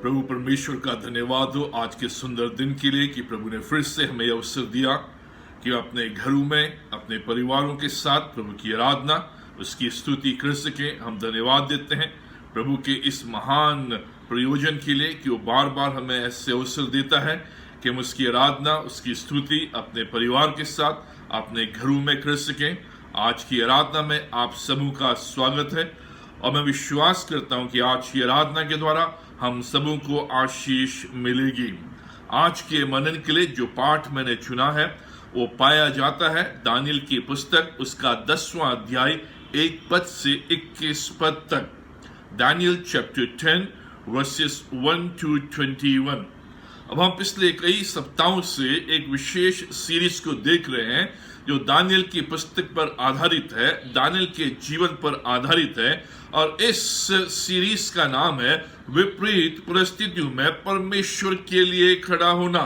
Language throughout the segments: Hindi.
प्रभु परमेश्वर का धन्यवाद हो आज के सुंदर दिन के लिए कि प्रभु ने फिर से हमें अवसर दिया कि अपने घरों में अपने परिवारों के साथ प्रभु की आराधना उसकी स्तुति कर सकें। हम धन्यवाद देते हैं प्रभु के इस महान प्रयोजन के लिए कि वो बार बार हमें ऐसे अवसर देता है कि हम उसकी आराधना उसकी स्तुति अपने परिवार के साथ अपने घरों में कर सकें। आज की आराधना में आप सबों का स्वागत है और मैं विश्वास करता हूं कि आज की आराधना के द्वारा हम सबों को आशीष मिलेगी। आज के मनन के लिए जो पाठ मैंने चुना है वो पाया जाता है दानियल की पुस्तक उसका 10वां अध्याय 1 पद से 21 पद तक। Daniel chapter 10 verses 1 to 21। अब हम पिछले कई सप्ताहों से एक विशेष सीरीज को देख रहे हैं जो दानियल की पुस्तक पर आधारित है, दानियल के जीवन पर आधारित है और इस सीरीज का नाम है विपरीत परिस्थितियों में परमेश्वर के लिए खड़ा होना।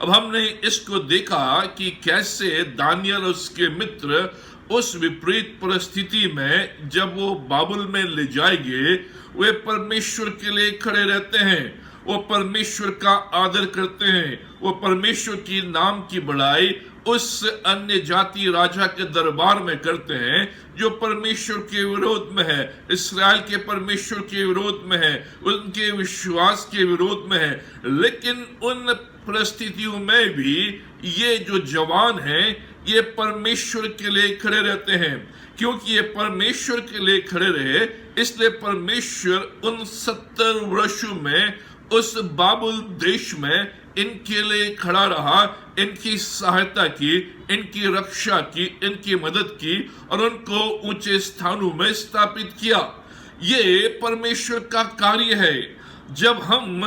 अब हमने इसको देखा कि कैसे दानियल और उसके मित्र उस विपरीत परिस्थिति में जब वो बाबुल में ले जाएंगे वे परमेश्वर के लिए खड़े रहते हैं, वो परमेश्वर का आदर करते हैं, वो परमेश्वर की नाम की बड़ाई उस अन्य जाति राजा के दरबार में करते हैं जो परमेश्वर के विरोध में है, इस्राएल के परमेश्वर के विरोध में है, उनके विश्वास के विरोध में है। लेकिन उन परिस्थितियों में भी ये जो जवान हैं ये परमेश्वर के लिए खड़े रहते हैं। क्योंकि ये परमेश्वर के लिए खड़े रहे इसलिए परमेश्वर उन 70 वर्षों में उस बाबुल देश में इनके लिए खड़ा रहा, इनकी सहायता की, इनकी रक्षा की, इनकी मदद की और उनको ऊंचे स्थानों में स्थापित किया। ये परमेश्वर का कार्य है। जब हम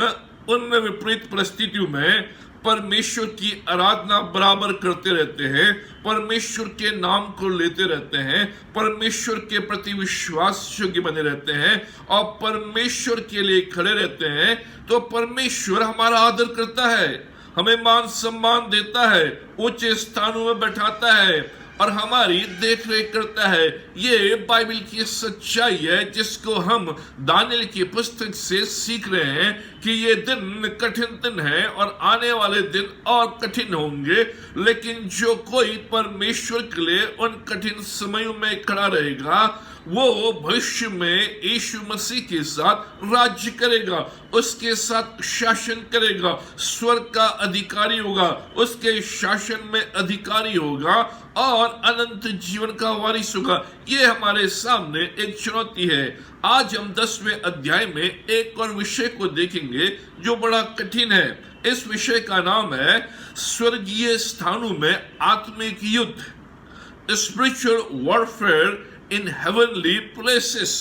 उन विपरीत परिस्थितियों में परमेश्वर की आराधना बराबर करते रहते हैं, परमेश्वर के नाम को लेते रहते हैं, परमेश्वर के प्रति विश्वास योग्य बने रहते हैं और परमेश्वर के लिए खड़े रहते हैं तो परमेश्वर हमारा आदर करता है, हमें मान सम्मान देता है, ऊंचे स्थानों में बैठाता है और हमारी देख रेख करता है। ये बाइबल की सच्चाई है जिसको हम दानियल की पुस्तक से सीख रहे हैं कि ये दिन कठिन दिन है और आने वाले दिन और कठिन होंगे, लेकिन जो कोई परमेश्वर के लिए उन कठिन समयों में खड़ा रहेगा वो भविष्य में यीशु मसीह के साथ राज्य करेगा, उसके साथ शासन करेगा, स्वर्ग का अधिकारी होगा, उसके शासन में अधिकारी होगा और अनंत जीवन का वारिस होगा। ये हमारे सामने एक चुनौती है। आज हम 10वें अध्याय में एक और विषय को देखेंगे जो बड़ा कठिन है। इस विषय का नाम है स्वर्गीय स्थानों में आत्मिक युद्ध, स्पिरिचुअल वॉरफेयर इन हेवनली प्लेसेस।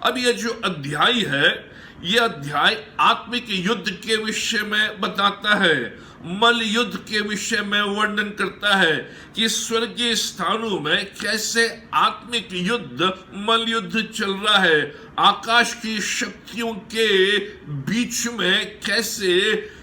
अब यह जो अध्याय है यह अध्याय आत्मिक युद्ध के विषय में बताता है, मल युद्ध के विषय में वर्णन करता है कि स्वर्गीय स्थानों में कैसे आत्मिक युद्ध मल युद्ध चल रहा है, आकाश की शक्तियों के बीच में कैसे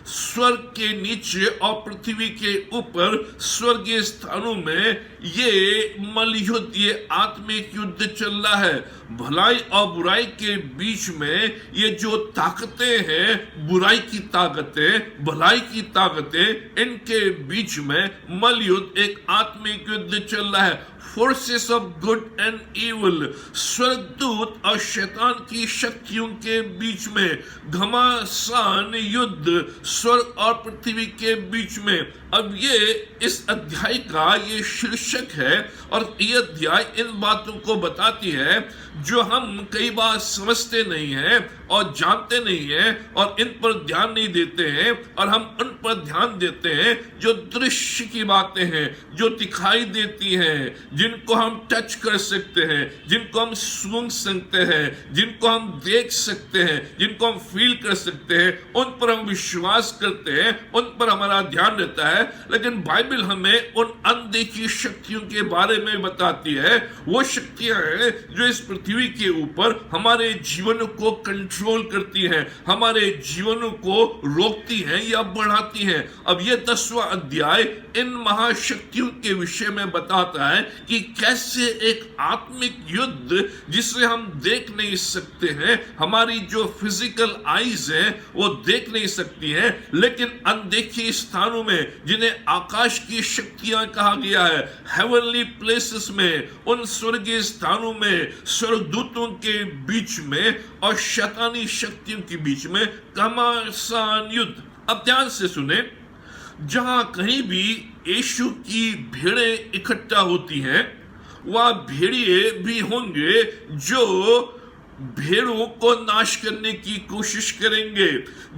स्वर्ग के नीचे और पृथ्वी के ऊपर स्वर्गीय स्थानों में ये मल युद्ध, ये आत्मिक युद्ध चल रहा है। भलाई और बुराई के बीच में ये जो ताकतें हैं, बुराई की ताकतें, भलाई की ताकतें, इनके बीच में मल युद्ध, एक आत्मिक युद्ध चल रहा है। Forces of good and evil, स्वर्गदूत और शैतान की शक्तियों के बीच में घमासान युद्ध स्वर्ग और पृथ्वी के बीच में। अब ये इस अध्याय का ये शीर्षक है और ये अध्याय इन बातों को बताती है जो हम कई बार समझते नहीं हैं और जानते नहीं हैं और इन पर ध्यान नहीं देते हैं और हम उन पर ध्यान देते हैं जो दृश्य की बातें हैं, जो दिखाई देती हैं, जिनको हम टच कर सकते हैं, जिनको हम सूंघ सकते हैं, जिनको हम देख सकते हैं, जिनको हम फील कर सकते हैं, उन पर हम विश्वास करते हैं, उन पर हमारा ध्यान रहता है। लेकिन बाइबल हमें उन अनदेखी शक्तियों के बारे में बताती है, वो शक्तियां हैं जो इस पृथ्वी के ऊपर हमारे जीवन को कंट्रोल करती हैं, हमारे जीवन को रोकती हैं या बढ़ाती हैं। अब यह 10वां अध्याय इन महाशक्तियों के विषय में बताता है कि कैसे एक आत्मिक युद्ध जिसे हम देख नहीं सकते हैं, हमारी जो फिजिकल आईज हैं वो देख नहीं सकती हैं, लेकिन अनदेखी स्थानों में जिन्हें आकाश की शक्तियां कहा गया है, हेवनली प्लेसेस में, उन स्वर्गीय स्थानों में, स्वर्गदूतों के बीच में और शैतानी शक्तियों के बीच में घमासान युद्ध। अब ध्यान से सुने, जहां कहीं भी यीशु की भेड़ें इकट्ठा होती हैं, वह भेड़िए भी होंगे जो भेड़ों को नाश करने की कोशिश करेंगे।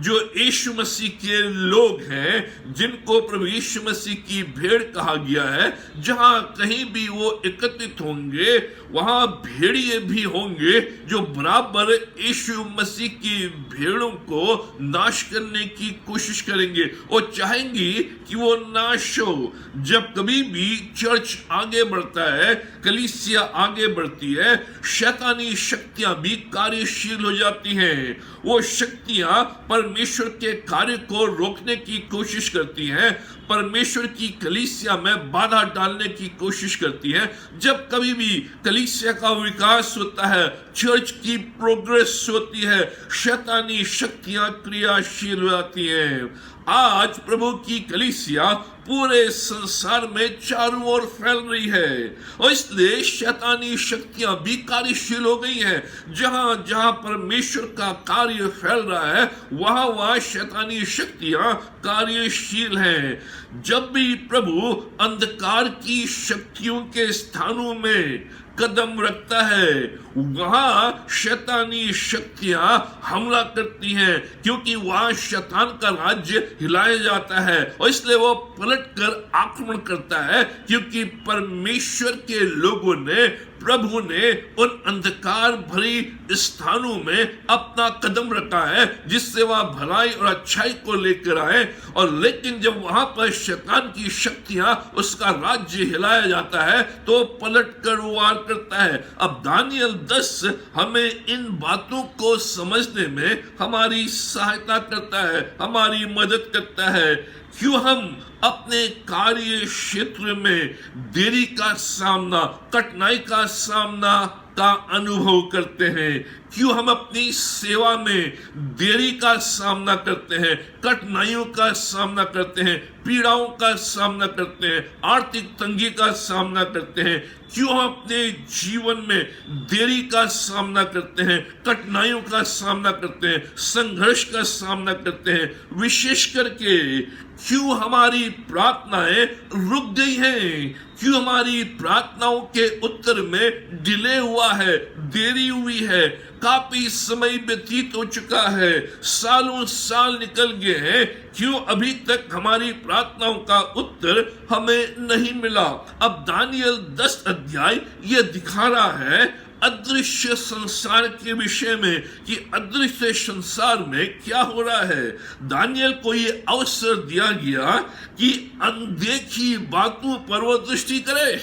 जो यीशु मसीह के लोग हैं, जिनको प्रभु यीशु मसीह की भेड़ कहा गया है, जहां कहीं भी वो एकत्रित होंगे वहां भेड़िए भी होंगे जो बराबर यीशु मसीह की भेड़ों को नाश करने की कोशिश करेंगे। वो चाहेंगी कि वो नाश हो। जब कभी भी चर्च आगे बढ़ता है, कलीसिया आगे बढ़ती है, शैतानी शक्तियां भी कार्यशील हो जाती हैं। वो शक्तियां परमेश्वर के कार्य को रोकने की कोशिश करती हैं, परमेश्वर की कलीसिया में बाधा डालने की कोशिश करती हैं। जब कभी भी कलीसिया का विकास होता है, चर्च की प्रोग्रेस होती है, शैतानी शक्तियां क्रियाशील हो जाती हैं। आज प्रभु की कलीसिया पूरे संसार में चारों ओर फैल रही है और इसलिए शैतानी शक्तियां भी कार्यशील हो गई हैं। जहां जहां परमेश्वर का कार्य फैल रहा है, वहां वहां शैतानी शक्तियां कार्यशील हैं। जब भी प्रभु अंधकार की शक्तियों के स्थानों में कदम रखता है, वहां शैतानी शक्तियां हमला करती हैं, क्योंकि वहां शैतान का राज्य हिलाया जाता है और इसलिए वो पलटकर आक्रमण करता है, क्योंकि परमेश्वर के लोगों ने, प्रभु ने उन अंधकार भरी स्थानों में अपना कदम रखा है जिससे वह भलाई और अच्छाई को लेकर आए। और लेकिन जब वहां पर शैतान की शक्तियां, उसका राज्य हिलाया जाता है, तो पलट कर वार करता है। अब दानियल 10 हमें इन बातों को समझने में हमारी सहायता करता है, हमारी मदद करता है। क्यों हम अपने कार्य क्षेत्र में देरी का सामना, कठिनाई का सामना का अनुभव करते हैं? क्यों हम अपनी सेवा में देरी का सामना करते हैं, कठिनाइयों का सामना करते हैं, पीड़ाओं का सामना करते हैं, आर्थिक तंगी का सामना करते हैं? क्यों हम अपने जीवन में देरी का सामना करते हैं, कठिनाइयों का सामना करते हैं, संघर्ष का सामना करते हैं? विशेष करके क्यों हमारी प्रार्थनाएं रुक गई हैं? क्यों हमारी प्रार्थनाओं के उत्तर में डिले हुआ है, देरी हुई है? काफी समय व्यतीत हो चुका है, सालों साल निकल गए हैं, क्यों अभी तक हमारी प्रार्थनाओं का उत्तर हमें नहीं मिला? अब दानियल 10 अध्याय यह दिखा रहा है अदृश्य संसार के विषय में कि अदृश्य संसार में क्या हो रहा है। दानियल को यह अवसर दिया गया कि अनदेखी बातों पर वो दृष्टि करे।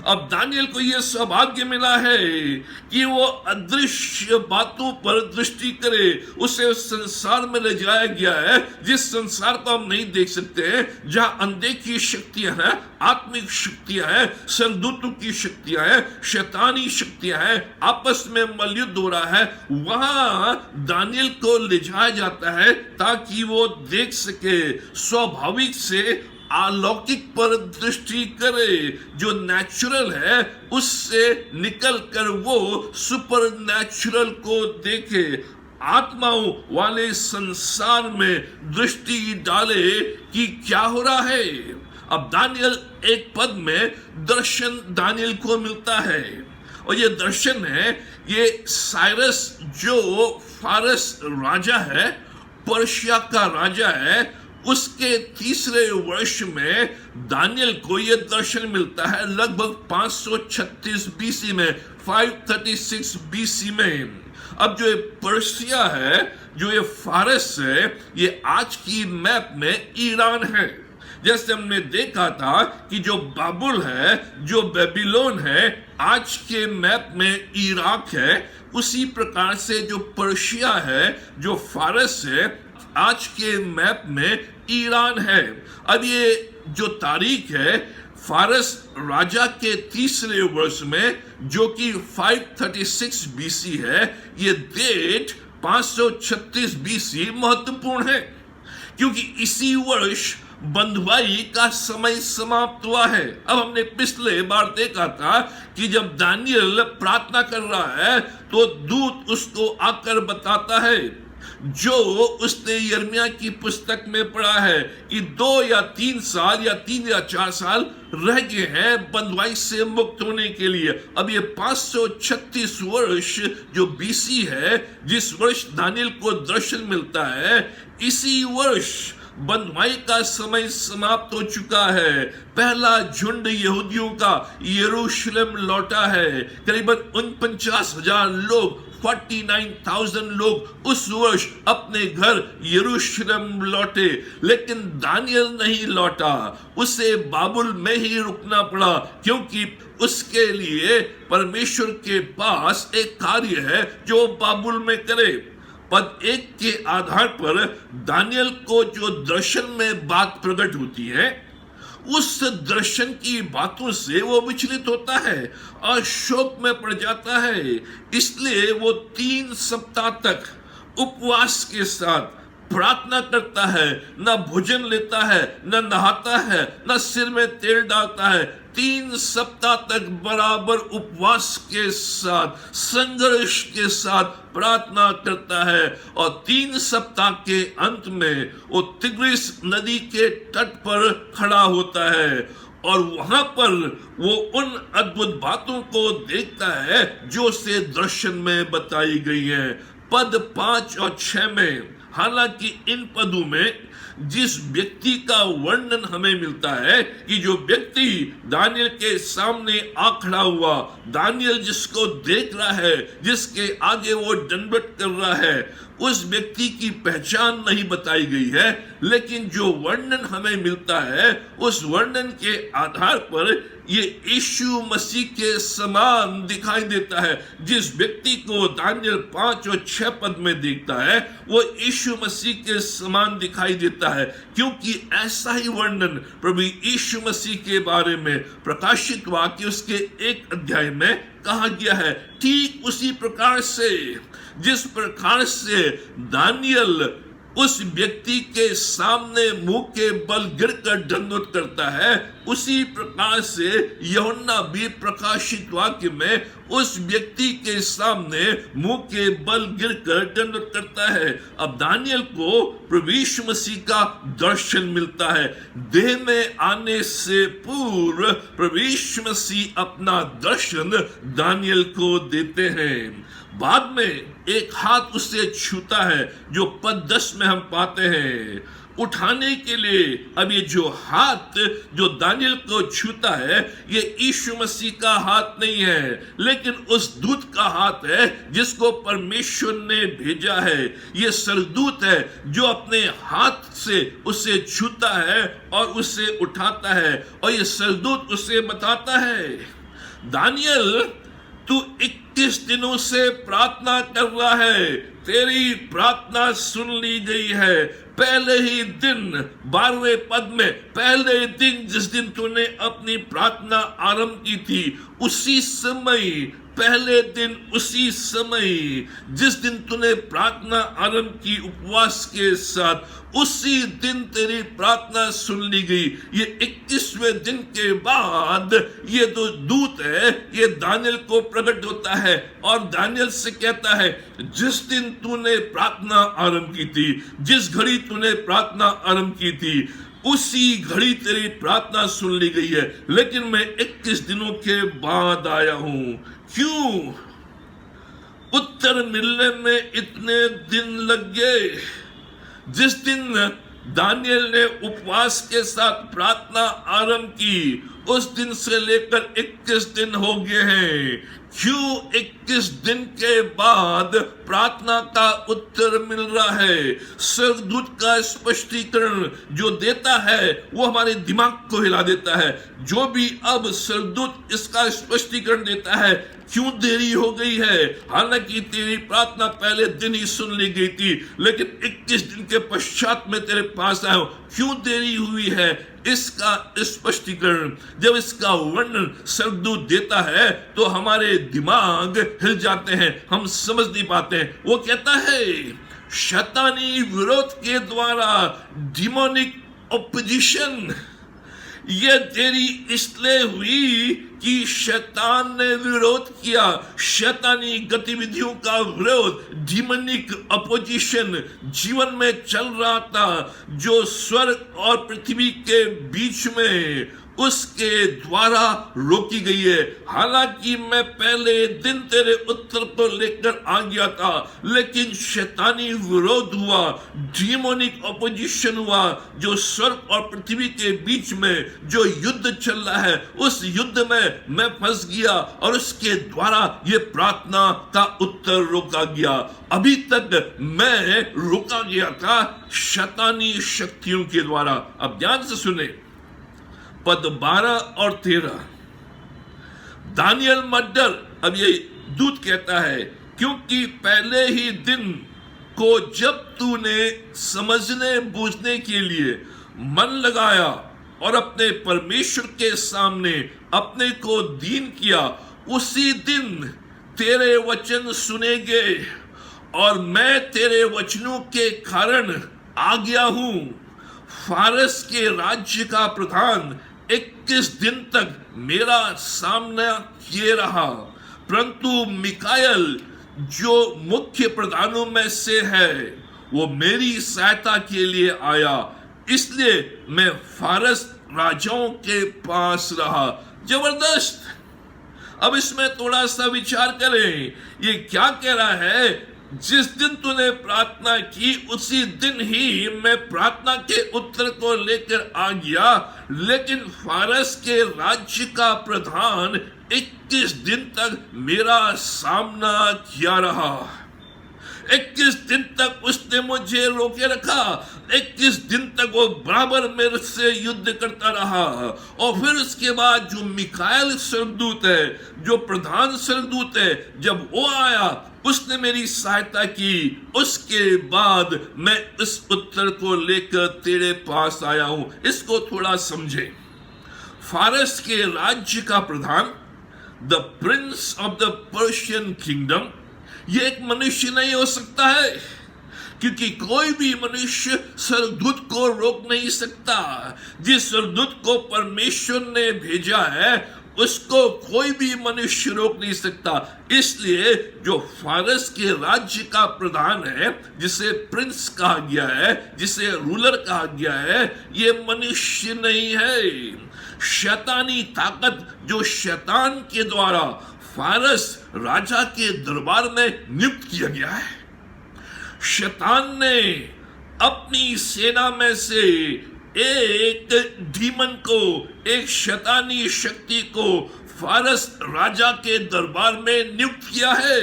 अब दानियल को यह सौभाग्य मिला है कि वो अदृश्य बातों पर दृष्टि करे। उसे उस संसार में ले जाया गया है जिस संसार को हम नहीं देख सकते हैं, जहां अनदेखी शक्तियां हैं, आत्मिक शक्तियां हैं, स्वर्गदूतों की शक्तियां हैं, शैतानी शक्तियां हैं, आपस में मल्लयुद्ध हो रहा है। वहां दानियल को ले जाया जाता है ताकि वो देख सके, स्वाभाविक से अलौकिक पर दृष्टि करे। जो नेचुरल है उससे निकल कर वो सुपर नेचुरल को देखे, आत्माओं वाले संसार में दृष्टि डाले कि क्या हो रहा है। अब दानियल एक पद में दर्शन दानियल को मिलता है और ये दर्शन है, ये साइरस जो फारस राजा है, पर्शिया का राजा है, उसके तीसरे वर्ष में दानियल को यह दर्शन मिलता है, लगभग 536 बीसी में, 536 बीसी में। अब जो ये पर्शिया है, जो ये फारस है, ये आज की मैप में ईरान है। जैसे हमने देखा था कि जो बाबुल है, जो बेबीलोन है, आज के मैप में इराक है, उसी प्रकार से जो पर्शिया है, जो फारस है, आज के मैप में ईरान है। अब ये जो तारीख है, फारस राजा के तीसरे वर्ष में, जो कि 536 बीसी है, ये डेट 536 बीसी महत्वपूर्ण है, क्योंकि इसी वर्ष बंधुआई का समय समाप्त हुआ है। अब हमने पिछले बार देखा था कि जब दानियल प्रार्थना कर रहा है तो दूत उसको आकर बताता है, जो उसने यिर्मयाह की पुस्तक में पढ़ा है, कि 2 या 3 साल या 3 या 4 साल रह गए हैं बंधुआई से मुक्त होने के लिए। अब ये 536 वर्ष जो बीसी है, जिस वर्ष दानियल को दर्शन मिलता है, इसी वर्ष बंधुआई का समय समाप्त हो चुका है। पहला झुंड यहूदियों का यरूशलेम लौटा है। करीबन 49,000 लोग, 49,000 लोग उस वर्ष अपने घर यरूशलेम लौटे, लेकिन दानियल नहीं लौटा। उसे बाबुल में ही रुकना पड़ा, क्योंकि उसके लिए परमेश्वर के पास एक कार्य है जो बाबुल में करे। पद 1 के आधार पर दानियल को जो दर्शन में बात प्रकट होती है, उस दर्शन की बातों से वो विचलित होता है और शोक में पड़ जाता है। इसलिए वो 3 सप्ताह तक उपवास के साथ प्रार्थना करता है, न भोजन लेता है, न नहाता है, न सिर में तेल डालता है। 3 सप्ताह तक बराबर उपवास के साथ, संघर्ष के साथ प्रार्थना करता है, और 3 सप्ताह के अंत में वो तिग्रिस नदी के तट पर खड़ा होता है, और वहां पर वो उन अद्भुत बातों को देखता है जो उसे दर्शन में बताई गई है। पद 5 और 6 में, हालांकि इन पदों में जिस व्यक्ति का वर्णन हमें मिलता है कि जो व्यक्ति दानियल के सामने आ खड़ा हुआ, दानियल जिसको देख रहा है, जिसके आगे वो दंडवत कर रहा है, उस व्यक्ति की पहचान नहीं बताई गई है, लेकिन जो वर्णन हमें मिलता है, उस वर्णन के आधार पर ये यीशु मसीह के समान दिखाई देता है। जिस व्यक्ति को दानियल 5 और 6 पद में देखता है, वो यीशु मसीह के समान दिखाई देता है, क्योंकि ऐसा ही वर्णन प्रभु यीशु मसीह के बारे में प्रकाशित वाक्य उसके 1 अध्याय में कहा गया है। ठीक उसी प्रकार से जिस प्रकार से दानियल उस व्यक्ति के सामने मुंह के बल गिरकर दंडवत करता है, उसी प्रकार से यूहन्ना भी प्रकाशित वाक्य में उस व्यक्ति के सामने मुंह के बल गिरकर दंडवत करता है। अब दानियल को प्रभु यीशु मसीह का दर्शन मिलता है। देह में आने से पूर्व प्रभु यीशु मसीह अपना दर्शन दानियल को देते हैं। बाद में एक हाथ उससे छूता है, जो पद 10 में हम पाते हैं, उठाने के लिए। अब ये जो हाथ जो दानियल को छूता है, ये यीशु मसीह का हाथ नहीं है, लेकिन उस दूत का हाथ है जिसको परमेश्वर ने भेजा है। ये सरदूत है जो अपने हाथ से उसे छूता है और उसे उठाता है, और ये सरदूत उसे बताता है, दानियल तू 21 दिनों से प्रार्थना कर रहा है, तेरी प्रार्थना सुन ली गई है। पहले ही दिन 12वें पद में, पहले दिन जिस दिन तूने अपनी प्रार्थना आरंभ की थी, उसी समय, पहले दिन उसी समय जिस दिन तूने प्रार्थना आरंभ की उपवास के साथ, उसी दिन तेरी प्रार्थना सुन ली गई। ये 21वें दिन के बाद ये जो दूत है, ये दानियल को प्रकट होता है और दानियल से कहता है, जिस दिन तूने प्रार्थना आरंभ की थी, जिस घड़ी तूने प्रार्थना आरंभ की थी, उसी घड़ी तेरी प्रार्थना सुन ली गई है, लेकिन मैं 21 दिनों के बाद आया हूं। क्यों? उत्तर मिलने में इतने दिन लग गए। जिस दिन दानियल ने उपवास के साथ प्रार्थना आरंभ की, उस दिन से लेकर 21 दिन हो गए हैं। क्यों 21 दिन के बाद प्रार्थना का उत्तर मिल रहा है? स्वर्गदूत का स्पष्टीकरण जो देता है वो हमारे दिमाग को हिला देता है। जो भी अब स्वर्गदूत इसका स्पष्टीकरण देता है, क्यों देरी हो गई है? हालांकि तेरी प्रार्थना पहले दिन ही सुन ली गई थी, लेकिन 21 दिन के पश्चात में तेरे पास आया हूं, क्यों देरी हुई है? इसका स्पष्टीकरण जब इसका वर्णन स्वर्गदूत देता है तो हमारे दिमाग हिल जाते हैं, हम समझ नहीं पाते हैं। वो कहता है शैतानी विरोध के द्वारा, डिमोनिक ऑपोजिशन, ये देरी इसलिए हुई कि शैतान ने विरोध किया। शैतानी गतिविधियों का विरोध, डिमोनिक अपोजिशन जीवन में चल रहा था, जो स्वर्ग और पृथ्वी के बीच में उसके द्वारा रोकी गई है। हालांकि मैं पहले दिन तेरे उत्तर को लेकर आ गया था, लेकिन शैतानी विरोध हुआ, डिमोनिक ऑपोजिशन हुआ, जो स्वर्ग और पृथ्वी के बीच में जो युद्ध चल रहा है, उस युद्ध में मैं फंस गया और उसके द्वारा ये प्रार्थना का उत्तर रोका गया। अभी तक मैं रोका गया था शैतानी शक्तियों के द्वारा। अब ध्यान से सुने पद 12 और 13, दानियल मत डर। अब ये दूत कहता है, क्योंकि पहले ही दिन को जब तूने समझने बूझने के लिए मन लगाया और अपने परमेश्वर के सामने अपने को दीन किया, उसी दिन तेरे वचन सुने गए और मैं तेरे वचनों के कारण आ गया हूं। फारस के राज्य का प्रधान 21 दिन तक मेरा सामना किए रहा, परंतु मिकायल जो मुख्य प्रधानों में से है वो मेरी सहायता के लिए आया, इसलिए मैं फारस राजाओं के पास रहा। जबरदस्त। अब इसमें थोड़ा सा विचार करें, ये क्या कह रहा है? जिस दिन तूने प्रार्थना की उसी दिन ही मैं प्रार्थना के उत्तर को लेकर आ गया, लेकिन फारस के राज्य का प्रधान 21 दिन तक मेरा सामना किया रहा। 21 दिन तक उसने मुझे रोके रखा। 21 दिन तक वो बराबर मेरे से युद्ध करता रहा। और फिर उसके बाद जो मिकाएल स्वर्गदूत है, जो प्रधान स्वर्गदूत है, जब वो आया उसने मेरी सहायता की। उसके बाद मैं इस उत्तर को लेकर तेरे पास आया हूं। इसको थोड़ा समझे। फारस के राज्य का प्रधान, the prince of the Persian kingdom, ये एक मनुष्य नहीं हो सकता है, क्योंकि कोई भी मनुष्य स्वर्गदूत को रोक नहीं सकता। जिस स्वर्गदूत को परमेश्वर ने भेजा है उसको कोई भी मनुष्य रोक नहीं सकता। इसलिए जो फारस के राज्य का प्रधान है, जिसे प्रिंस कहा गया है, जिसे रूलर कहा गया है, ये मनुष्य नहीं है। शैतानी ताकत जो शैतान के द्वारा फारस राजा के दरबार में नियुक्त किया गया है। शैतान ने अपनी सेना में से एक डीमन को, एक शैतानी शक्ति को फारस राजा के दरबार में नियुक्त किया है,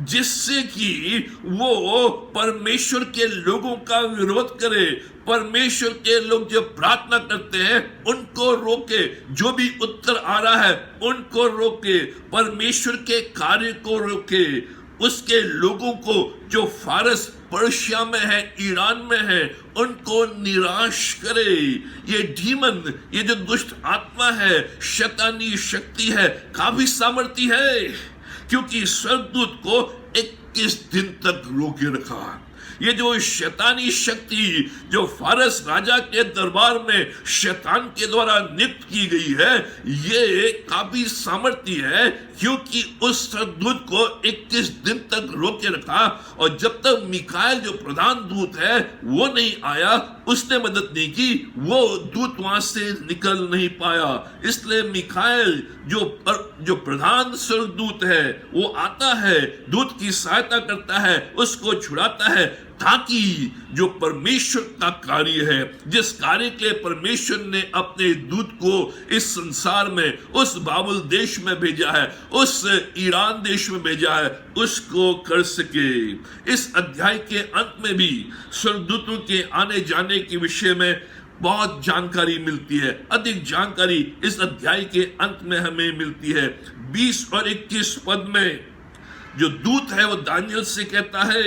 जिससे कि वो परमेश्वर के लोगों का विरोध करे, परमेश्वर के लोग जो प्रार्थना करते हैं उनको रोके, जो भी उत्तर आ रहा है उनको रोके, परमेश्वर के कार्य को रोके, उसके लोगों को जो फारस पर्शिया में है, ईरान में है, उनको निराश करे। ये डीमन, ये जो दुष्ट आत्मा है, शैतानी शक्ति है, काफी सामर्थ्य है, क्योंकि स्वर्गदूत को 21 दिन तक रोके रखा। ये जो शैतानी शक्ति जो फारस राजा के दरबार में शैतान के द्वारा नियुक्त की गई है, ये काफी सामर्थ्य है, क्योंकि उस स्वर्गदूत को 21 दिन तक रोके रखा। और जब तक मिकाएल जो प्रधान दूत है वो नहीं आया, उसने मदद नहीं की, वो दूत वहां से निकल नहीं पाया। इसलिए मिकाएल जो प्रधान स्वर्गदूत है वो आता है, दूत की सहायता करता है, उसको छुड़ाता है, ताकि जो परमेश्वर का कार्य है, जिस कार्य के लिए परमेश्वर ने अपने दूत को इस संसार में, उस बाबुल देश में भेजा है, उस ईरान देश में भेजा है, उसको कर सके। इस अध्याय के अंत में भी स्वर्गदूतों के आने जाने के विषय में बहुत जानकारी मिलती है। अधिक जानकारी इस अध्याय के अंत में हमें मिलती है। 20 और 21 पद में जो दूत है वो दानियल से कहता है,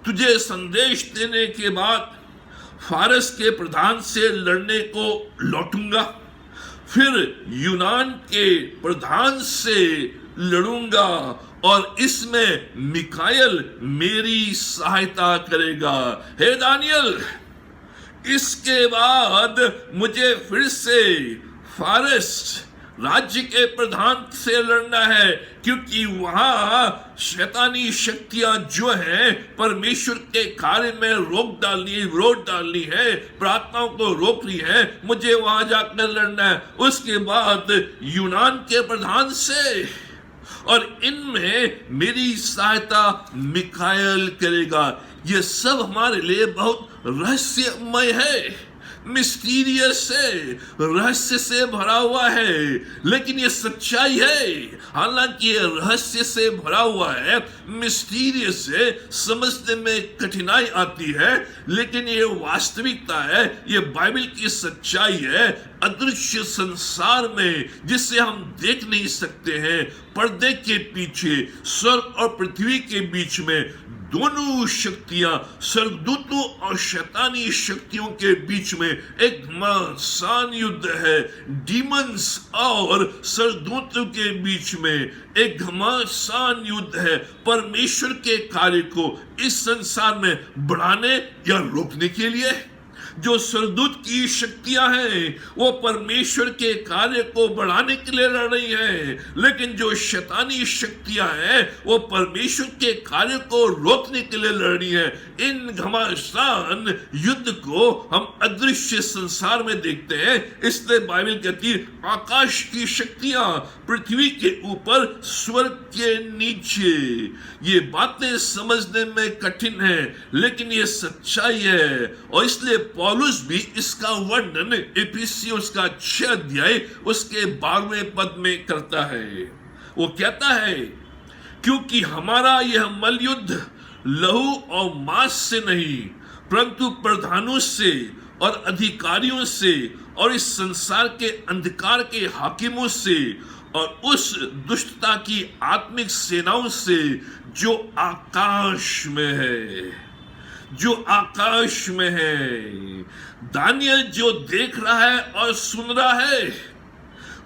तुझे संदेश देने के बाद फारस के प्रधान से लड़ने को लौटूंगा, फिर यूनान के प्रधान से लड़ूंगा और इसमें मिकायल मेरी सहायता करेगा। हे दानियल, इसके बाद मुझे फिर से फारस राज्य के प्रधान से लड़ना है, क्योंकि वहां शैतानी शक्तियां जो हैं परमेश्वर के कार्य में विरोध डालनी है, प्रार्थनाओं को रोक रही है। मुझे वहां जाकर लड़ना है। उसके बाद यूनान के प्रधान से, और इनमें मेरी सहायता मिकायल करेगा। ये सब हमारे लिए बहुत रहस्यमय है, मिस्टीरियस है, रहस्य से भरा हुआ है, लेकिन ये सच्चाई है। हालांकि ये रहस्य से भरा हुआ है, मिस्टीरियस है, समझने में कठिनाई आती है, लेकिन ये वास्तविकता है, ये बाइबल की सच्चाई है। अदृश्य संसार में जिसे हम देख नहीं सकते हैं, पर्दे के पीछे, स्वर्ग और पृथ्वी के बीच में दोनों शक्तियां, स्वर्गदूतों और शैतानी शक्तियों के बीच में एक घमासान युद्ध है। डीमंस और स्वर्गदूतों के बीच में एक घमासान युद्ध है, परमेश्वर के कार्य को इस संसार में बढ़ाने या रोकने के लिए। जो स्वर्गदूत की शक्तियां हैं वो परमेश्वर के कार्य को बढ़ाने के लिए लड़ रही हैं, लेकिन जो शैतानी शक्तियां हैं वो परमेश्वर के कार्य को रोकने के लिए लड़ रही हैं। इन घमासान युद्ध को हम अदृश्य संसार में देखते हैं, इसलिए बाइबल कहती है आकाश की शक्तियां पृथ्वी के ऊपर, स्वर्ग के नीचे। ये बातें समझने में कठिन है, लेकिन ये सच्चाई है, और इसलिए पौलुस भी इसका वर्णन इफिसियों का 6 अध्याय उसके 12वें पद में करता है। वो कहता है, क्योंकि हमारा यह मल्लयुद्ध लहू और मांस से नहीं, परंतु प्रधानों से और अधिकारियों से और इस संसार के अंधकार के हाकिमों से और उस दुष्टता की आत्मिक सेनाओं से जो आकाश में है, जो आकाश में है। दानियल जो देख रहा है और सुन रहा है,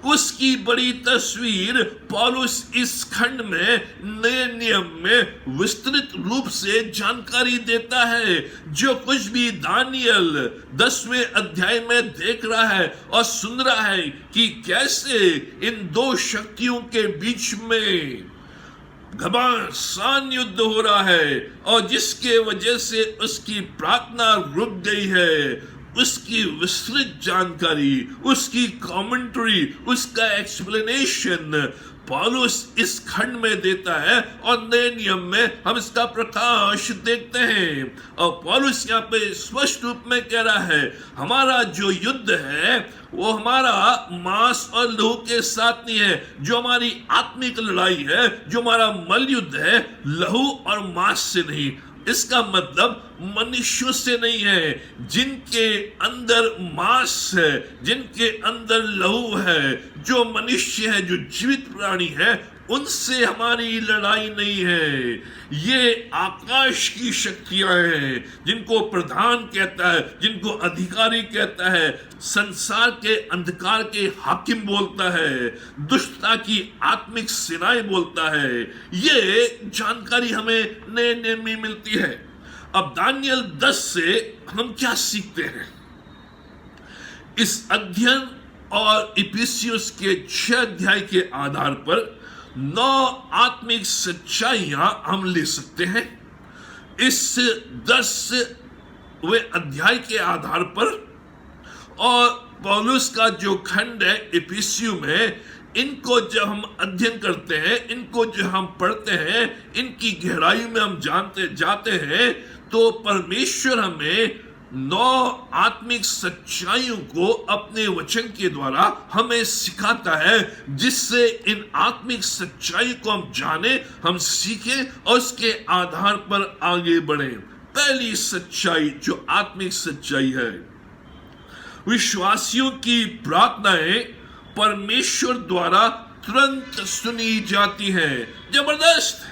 उसकी बड़ी तस्वीर पौलुस इस खंड में नए नियम में विस्तृत रूप से जानकारी देता है। जो कुछ भी दानियल 10वें अध्याय में देख रहा है और सुन रहा है कि कैसे इन दो शक्तियों के बीच में घमासान युद्ध हो रहा है, और जिसके वजह से उसकी प्रार्थना रुक गई है, उसकी विस्तृत जानकारी, उसकी कमेंट्री, उसका एक्सप्लेनेशन पौलुस इस खंड में देता है, और नए नियम में हम इसका प्रकाश देखते हैं। और पौलुस यहाँ पे स्पष्ट रूप में कह रहा है, हमारा जो युद्ध है वो हमारा मांस और लहू के साथ नहीं है। जो हमारी आत्मिक लड़ाई है, जो हमारा मल युद्ध है, लहू और मांस से नहीं। इसका मतलब मनुष्यों से नहीं है। जिनके अंदर मांस है, जिनके अंदर लहू है, जो मनुष्य है, जो जीवित प्राणी है, उनसे हमारी लड़ाई नहीं है। ये आकाश की शक्तियां हैं, जिनको प्रधान कहता है, जिनको अधिकारी कहता है, संसार के अंधकार के हाकिम बोलता है, दुष्टता की आत्मिक सेनाएं बोलता है। ये जानकारी हमें नए नियम में मिलती है। अब दानियल 10 से हम क्या सीखते हैं? इस अध्ययन और इफिसियों के 6 अध्याय के आधार पर 9 आत्मिक सच्चाइयां हम ले सकते हैं। इस 10वें अध्याय के आधार पर और पौलुस का जो खंड है इफिसियों में, इनको जब हम अध्ययन करते हैं, इनको जो हम पढ़ते हैं, इनकी गहराई में हम जानते जाते हैं, तो परमेश्वर हमें 9 आत्मिक सच्चाइयों को अपने वचन के द्वारा हमें सिखाता है, जिससे इन आत्मिक सच्चाई को हम जाने, हम सीखें और उसके आधार पर आगे बढ़े। पहली सच्चाई जो आत्मिक सच्चाई है, विश्वासियों की प्रार्थनाएं परमेश्वर द्वारा तुरंत सुनी जाती हैं। जबरदस्त,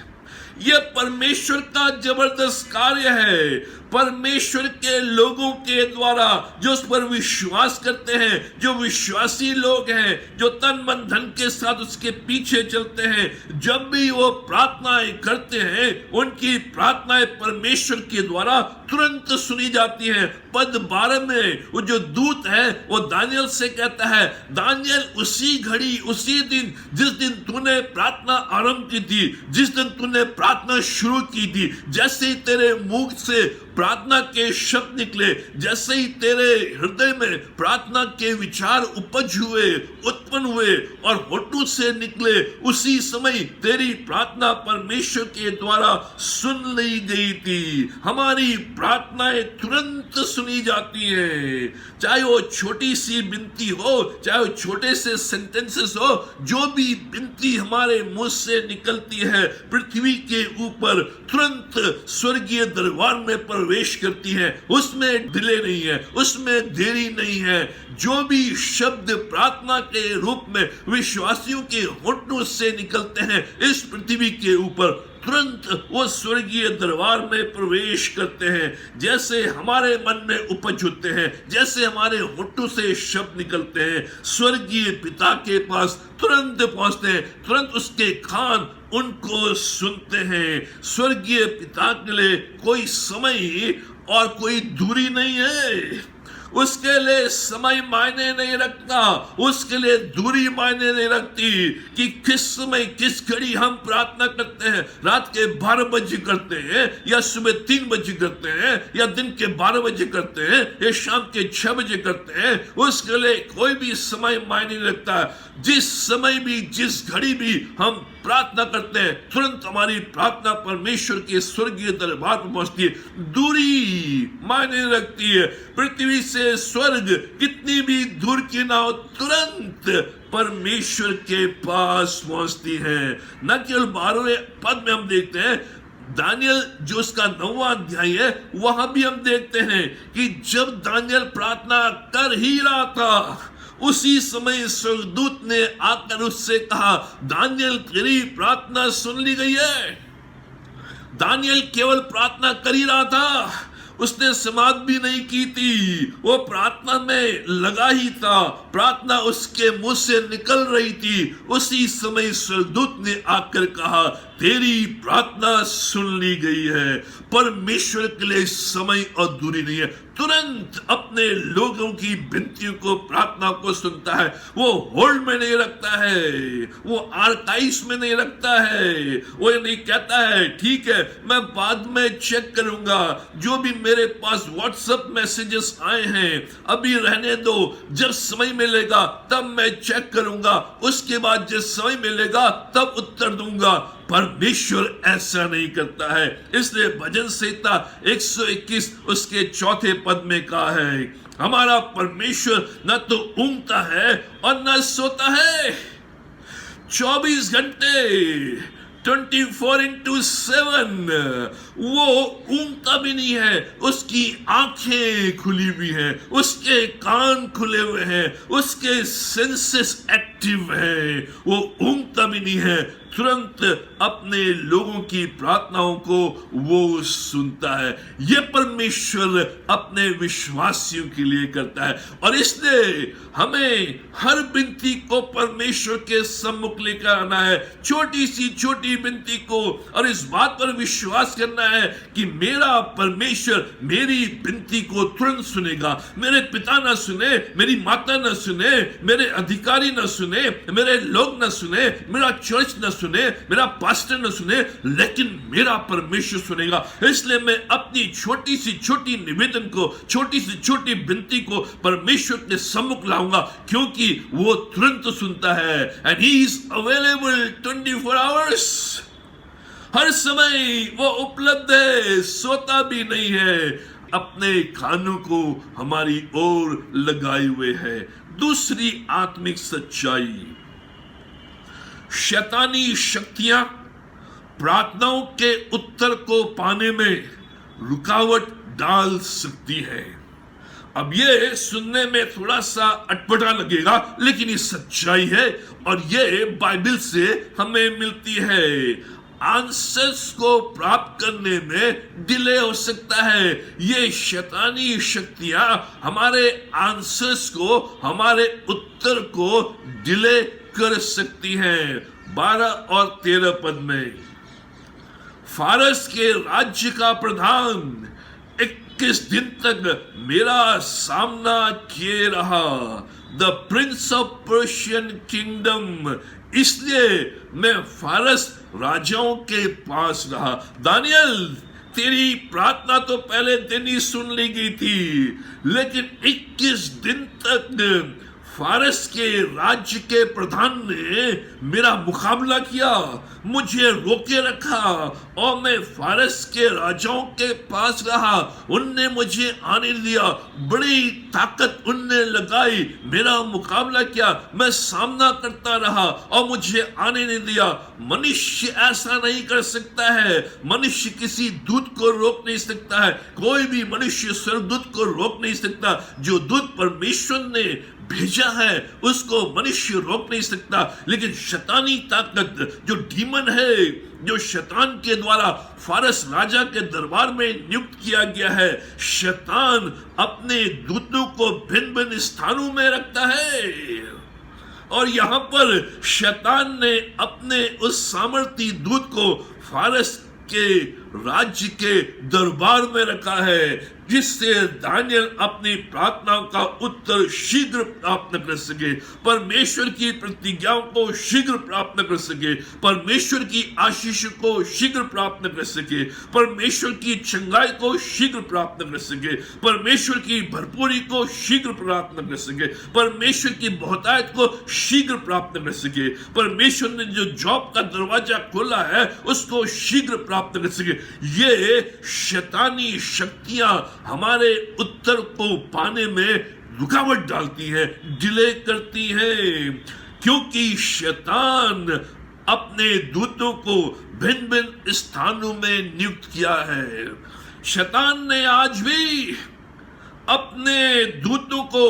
यह परमेश्वर का जबरदस्त कार्य है। परमेश्वर के लोगों के द्वारा जो उस पर विश्वास करते हैं, जो विश्वासी लोग हैं, जो तन मन धन के साथ उसके पीछे चलते हैं, जब भी वो प्रार्थनाएं करते हैं, उनकी प्रार्थनाएं परमेश्वर के द्वारा तुरंत सुनी जाती हैं। पद 12 में वो जो दूत है वो दानियल से कहता है, दानियल उसी घड़ी, उसी दिन, जिस दिन तूने प्रार्थना आरंभ की थी, जिस दिन तूने प्रार्थना शुरू की थी, जैसे ही तेरे मुख से प्रार्थना के शब्द निकले, जैसे ही तेरे हृदय में प्रार्थना के विचार उपज हुए, उत्पन्न हुए और होठों से निकले, उसी समय तेरी प्रार्थना परमेश्वर के द्वारा सुन ली गई थी। हमारी प्रार्थनाएं तुरंत सुनी जाती हैं, चाहे वो छोटी सी विनती हो, चाहे वो छोटे से सेंटेंसेस हो, जो भी विनती हमारे मुंह से निकलती है पृथ्वी के ऊपर तुरंत स्वर्गीय दरबार में प्रवेश करती है। उसमें डिले नहीं है, उसमें देरी नहीं है। जो भी शब्द प्रार्थना के रूप में विश्वासियों के होठों से निकलते हैं इस पृथ्वी के ऊपर, तुरंत वो स्वर्गीय दरबार में प्रवेश करते हैं। जैसे हमारे मन में उपज होते हैं, जैसे हमारे होठों से शब्द निकलते हैं, स्वर्गीय पिता के पास तुरंत पहुंचते हैं, तुरंत उसके कान उनको सुनते हैं। स्वर्गीय पिता के लिए कोई समय और कोई दूरी नहीं है, उसके लिए समय मायने नहीं रखता, उसके लिए दूरी मायने नहीं रखती कि किस समय किस घड़ी हम प्रार्थना करते हैं। रात के 12 बजे करते हैं या सुबह 3 बजे करते हैं या दिन के 12 बजे करते हैं या शाम के 6 बजे करते हैं, उसके लिए कोई भी समय मायने नहीं रखता। जिस समय भी, जिस घड़ी भी हम प्रार्थना करते हैं, तुरंत हमारी प्रार्थना परमेश्वर के स्वर्गीय दरबार पर पहुंचती है। दूरी मायने रखती है। पृथ्वी से स्वर्ग कितनी भी दूर की ना हो, तुरंत परमेश्वर के पास पहुंचती है। न केवल 12वें पद में हम देखते हैं, दानियल जो उसका 9वां अध्याय है, वहां भी हम देखते हैं कि जब दानियल प्रार्थना कर ही रहा था, उसी समय स्वर्गदूत ने आकर उससे कहा, दानियल तेरी प्रार्थना सुन ली गई है। दानियल केवल प्रार्थना कर ही रहा था, उसने समाप्त भी नहीं की थी, वो प्रार्थना में लगा ही था, प्रार्थना उसके मुंह से निकल रही थी। उसी समय स्वर्गदूत ने आकर कहा, तेरी प्रार्थना सुन ली गई है। परमेश्वर के लिए समय और दूरी नहीं है, तुरंत अपने लोगों की विनतियों को, प्रार्थना को सुनता है। वो होल्ड में नहीं रखता है, वो आर्काइव्स में नहीं रखता है, वो नहीं कहता है ठीक है मैं बाद में चेक करूंगा, जो भी मेरे पास व्हाट्सएप मैसेजेस आए हैं अभी रहने दो, जब समय मिलेगा तब मैं चेक करूंगा, उसके बाद जब समय मिलेगा तब उत्तर दूंगा। परमेश्वर ऐसा नहीं करता है। इसलिए भजन संहिता 121 उसके 4 पद में कहा है, हमारा परमेश्वर न तो ऊँघता है और न सोता है। 24 घंटे 24/7 वो ऊँघता भी नहीं है, उसकी आंखें खुली हुई हैं, उसके कान खुले हुए हैं, उसके सेंसेस एक्टिव हैं, वो ऊँघता भी नहीं है, तुरंत अपने लोगों की प्रार्थनाओं को वो सुनता है। ये परमेश्वर अपने विश्वासियों के लिए करता है और इसलिए हमें हर विनती को परमेश्वर के सम्मुख लेकर आना है, छोटी सी छोटी विनती को, और इस बात पर विश्वास करना है कि मेरा परमेश्वर मेरी विनती को तुरंत सुनेगा। मेरे पिता ना सुने, मेरी माता ना सुने, मेरे अधिकारी ना सुने, मेरे लोग ना सुने, मेरा चर्च ना सुने, मेरा पास्टर न सुने, लेकिन मेरा परमेश्वर सुनेगा। इसलिए मैं अपनी छोटी सी छोटी निवेदन को, छोटी सी छोटी विनती को परमेश्वर के सम्मुख लाऊंगा, क्योंकि वो तुरंत सुनता है। And he is available 24 hours. हर समय वो उपलब्ध है, सोता भी नहीं है, अपने कानों को हमारी ओर लगाए हुए है। दूसरी आत्मिक सच्चाई, शैतानी शक्तियां प्रार्थनाओं के उत्तर को पाने में रुकावट डाल सकती है। अब ये सुनने में थोड़ा सा अटपटा लगेगा, लेकिन ये सच्चाई है और ये बाइबल से हमें मिलती है। आंसर्स को प्राप्त करने में डिले हो सकता है। ये शैतानी शक्तियां हमारे आंसर्स को, हमारे उत्तर को डिले कर सकती हैं। 12 और 13 पद में, फारस के राज्य का प्रधान 21 दिन तक मेरा सामना किए रहा, the prince of Persian kingdom, इसलिए मैं फारस राजाओं के पास रहा। दानियल, तेरी प्रार्थना तो पहले दिन ही सुन ली गई थी, लेकिन 21 दिन तक फारस के राज्य के प्रधान ने मेरा मुकाबला किया, मुझे रोके रखा और मैं फारस के राजाओं के पास रहा। उनने मुझे आने दिया, बड़ी ताकत उनने लगाई, मेरा मुकाबला किया, मैं सामना करता रहा और मुझे आने नहीं दिया। मनुष्य ऐसा नहीं कर सकता है, मनुष्य किसी दूत को रोक नहीं सकता है, कोई भी मनुष्य स्वर्गदूत को रोक नहीं सकता। जो दूत परमेश्वर ने भेजा है उसको मनुष्य रोक नहीं सकता। लेकिन शैतानी ताकत जो डीमन है, जो शैतान के द्वारा फारस राजा के दरबार में नियुक्त किया गया है, शैतान अपने दूतों को भिन्न भिन्न स्थानों में रखता है। और यहां पर शैतान ने अपने उस सामर्थी दूत को फारस के राज्य के दरबार में रखा है, जिससे दानियल अपनी प्रार्थनाओं का उत्तर शीघ्र प्राप्त कर सके, परमेश्वर की प्रतिज्ञाओं को शीघ्र प्राप्त कर सके, परमेश्वर की आशीष को शीघ्र प्राप्त कर सके, परमेश्वर की चंगाई को शीघ्र प्राप्त कर सके, परमेश्वर की भरपूरी को शीघ्र प्राप्त कर सके, परमेश्वर की बहुतायत को शीघ्र प्राप्त कर सके, परमेश्वर ने जो जॉब का दरवाजा खोला है उसको शीघ्र प्राप्त कर सके। ये शैतानी शक्तियां हमारे उत्तर को पाने में रुकावट डालती है, डिले करती है, क्योंकि शैतान अपने दूतों को भिन्न भिन्न स्थानों में नियुक्त किया है। शैतान ने आज भी अपने दूतों को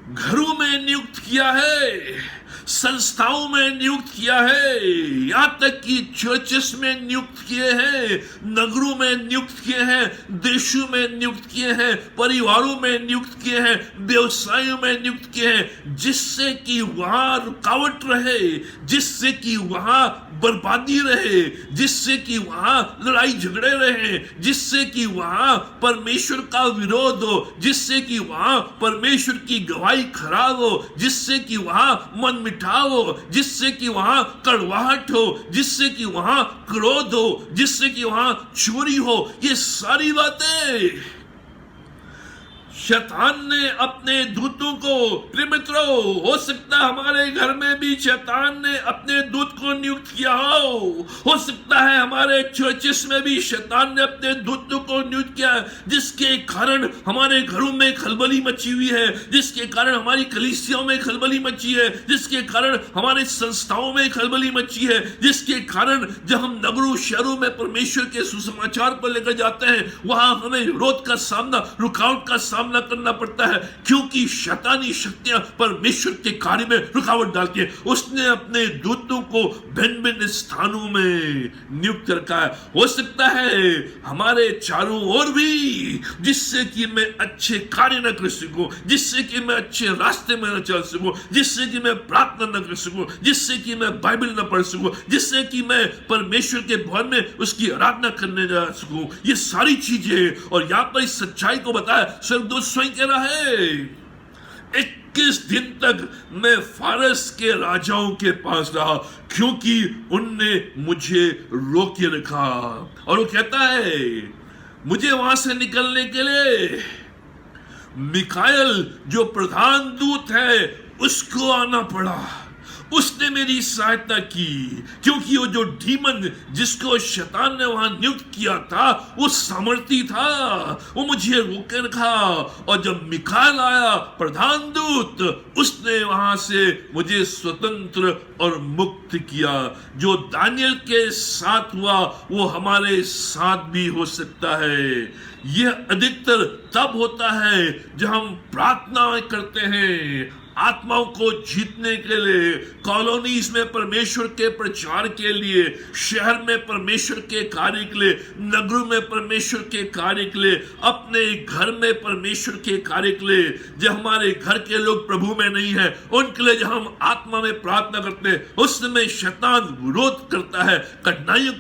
घरों में नियुक्त किया है, संस्थाओं में नियुक्त किया है, यहां तक कि चर्चेस में नियुक्त किए हैं, नगरों में नियुक्त किए हैं, देशों में नियुक्त किए हैं, परिवारों में नियुक्त किए हैं, व्यवसायों में नियुक्त किए हैं, जिससे कि वहां रुकावट रहे, जिससे कि वहां बर्बादी रहे, जिससे कि वहां लड़ाई झगड़े रहे, जिससे कि वहां परमेश्वर का विरोध हो, जिससे कि वहां परमेश्वर की गवाही खराब हो, जिससे कि वहां मन मिठाव हो, जिससे कि वहां कड़वाहट हो, जिससे कि वहां क्रोध हो, जिससे कि वहां चोरी हो। ये सारी बातें शैतान ने अपने दूतों को, प्रिय मित्रों, हो सकता है हमारे घर में भी शैतान ने अपने दूत को नियुक्त किया हो सकता है हमारे चर्चेस में भी शैतान ने अपने दूतों को नियुक्त किया है, जिसके कारण हमारे घरों में खलबली मची हुई है, जिसके कारण हमारी कलीसियाओं में खलबली मची है, जिसके कारण हमारे संस्थाओं में खलबली मची है, जिसके कारण जब हम नगरों शहरों में परमेश्वर के सुसमाचार को लेकर जाते हैं, वहां हमें विरोध का सामना, रुकावट का सामना करना पड़ता है, क्योंकि शैतानी शक्तियां परमेश्वर के कार्य में रुकावट डालती है। उसने अपने दूतों को भिन्न भिन्न स्थानों में नियुक्त रखा है। हो सकता है हमारे चारों ओर भी, जिससे कि मैं अच्छे कार्य न कर सकूं, जिससे कि मैं अच्छे रास्ते में न चल सकूं, जिससे कि मैं प्रार्थना न कर सकूं, जिससे कि मैं बाइबल न पढ़ सकूं, जिससे कि मैं परमेश्वर के भवन में उसकी आराधना करने जा सकूं। ये सारी चीजें, और यहां पर इस सच्चाई को बताया, स्वर्गदूत स्वयं कह रहा है 21 दिन तक मैं फारस के राजाओं के पास रहा, क्योंकि उनने मुझे रोके रखा। और वो कहता है मुझे वहां से निकलने के लिए मिकाएल जो प्रधान दूत है उसको आना पड़ा, उसने मेरी सहायता की, क्योंकि वो जो डीमन जिसको शैतान ने वहां नियुक्त किया था वो सामर्थी था, वो मुझे रोके रखा। और जब मिकाएल आया प्रधान दूत, उसने वहां से मुझे स्वतंत्र और मुक्त किया। जो दानियल के साथ हुआ वो हमारे साथ भी हो सकता है। यह अधिकतर तब होता है जब हम प्रार्थना करते हैं आत्माओं को जीतने के लिए, कॉलोनीज में परमेश्वर के प्रचार के लिए, शहर में परमेश्वर के कार्य के लिए, नगरों में परमेश्वर के कार्य के लिए, अपने घर में परमेश्वर के कार्य के लिए। जब हमारे घर के लोग प्रभु में नहीं है उनके लिए जब हम आत्मा में प्रार्थना करते हैं, उस समय शैतान विरोध करता है, कठिनाइयों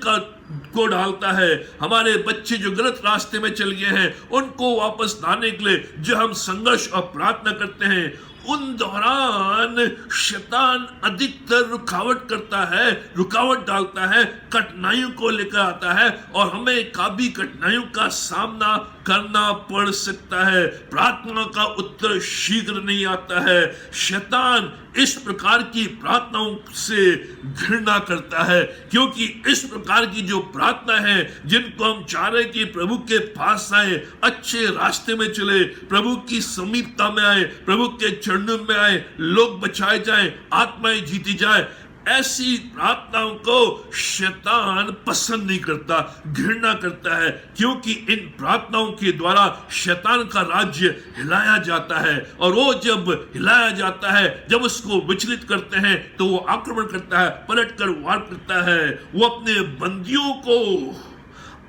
को डालता है। हमारे बच्चे जो गलत रास्ते में चल गए हैं उनको वापस लाने के लिए जो हम संघर्ष और प्रार्थना करते हैं, उन दौरान शैतान अधिकतर रुकावट करता है, रुकावट डालता है, कठिनाइयों को लेकर आता है और हमें काफी कठिनाइयों का सामना करना पड़ सकता है। प्रार्थना का उत्तर शीघ्र नहीं आता है। शैतान इस प्रकार की प्रार्थनाओं से घृणा करता है, क्योंकि इस प्रकार की जो प्रार्थना है जिनको हम चाह रहे कि प्रभु के पास आए, अच्छे रास्ते में चले, प्रभु की समीपता में आए, प्रभु के चरणों में आए, लोग बचाए जाएं, आत्माएं जीती जाए, ऐसी प्रार्थनाओं को शैतान पसंद नहीं करता, घृणा करता है, क्योंकि इन प्रार्थनाओं के द्वारा शैतान का राज्य हिलाया जाता है। और वो जब हिलाया जाता है, जब उसको विचलित करते हैं तो वो आक्रमण करता है, पलटकर वार करता है। वो अपने बंदियों को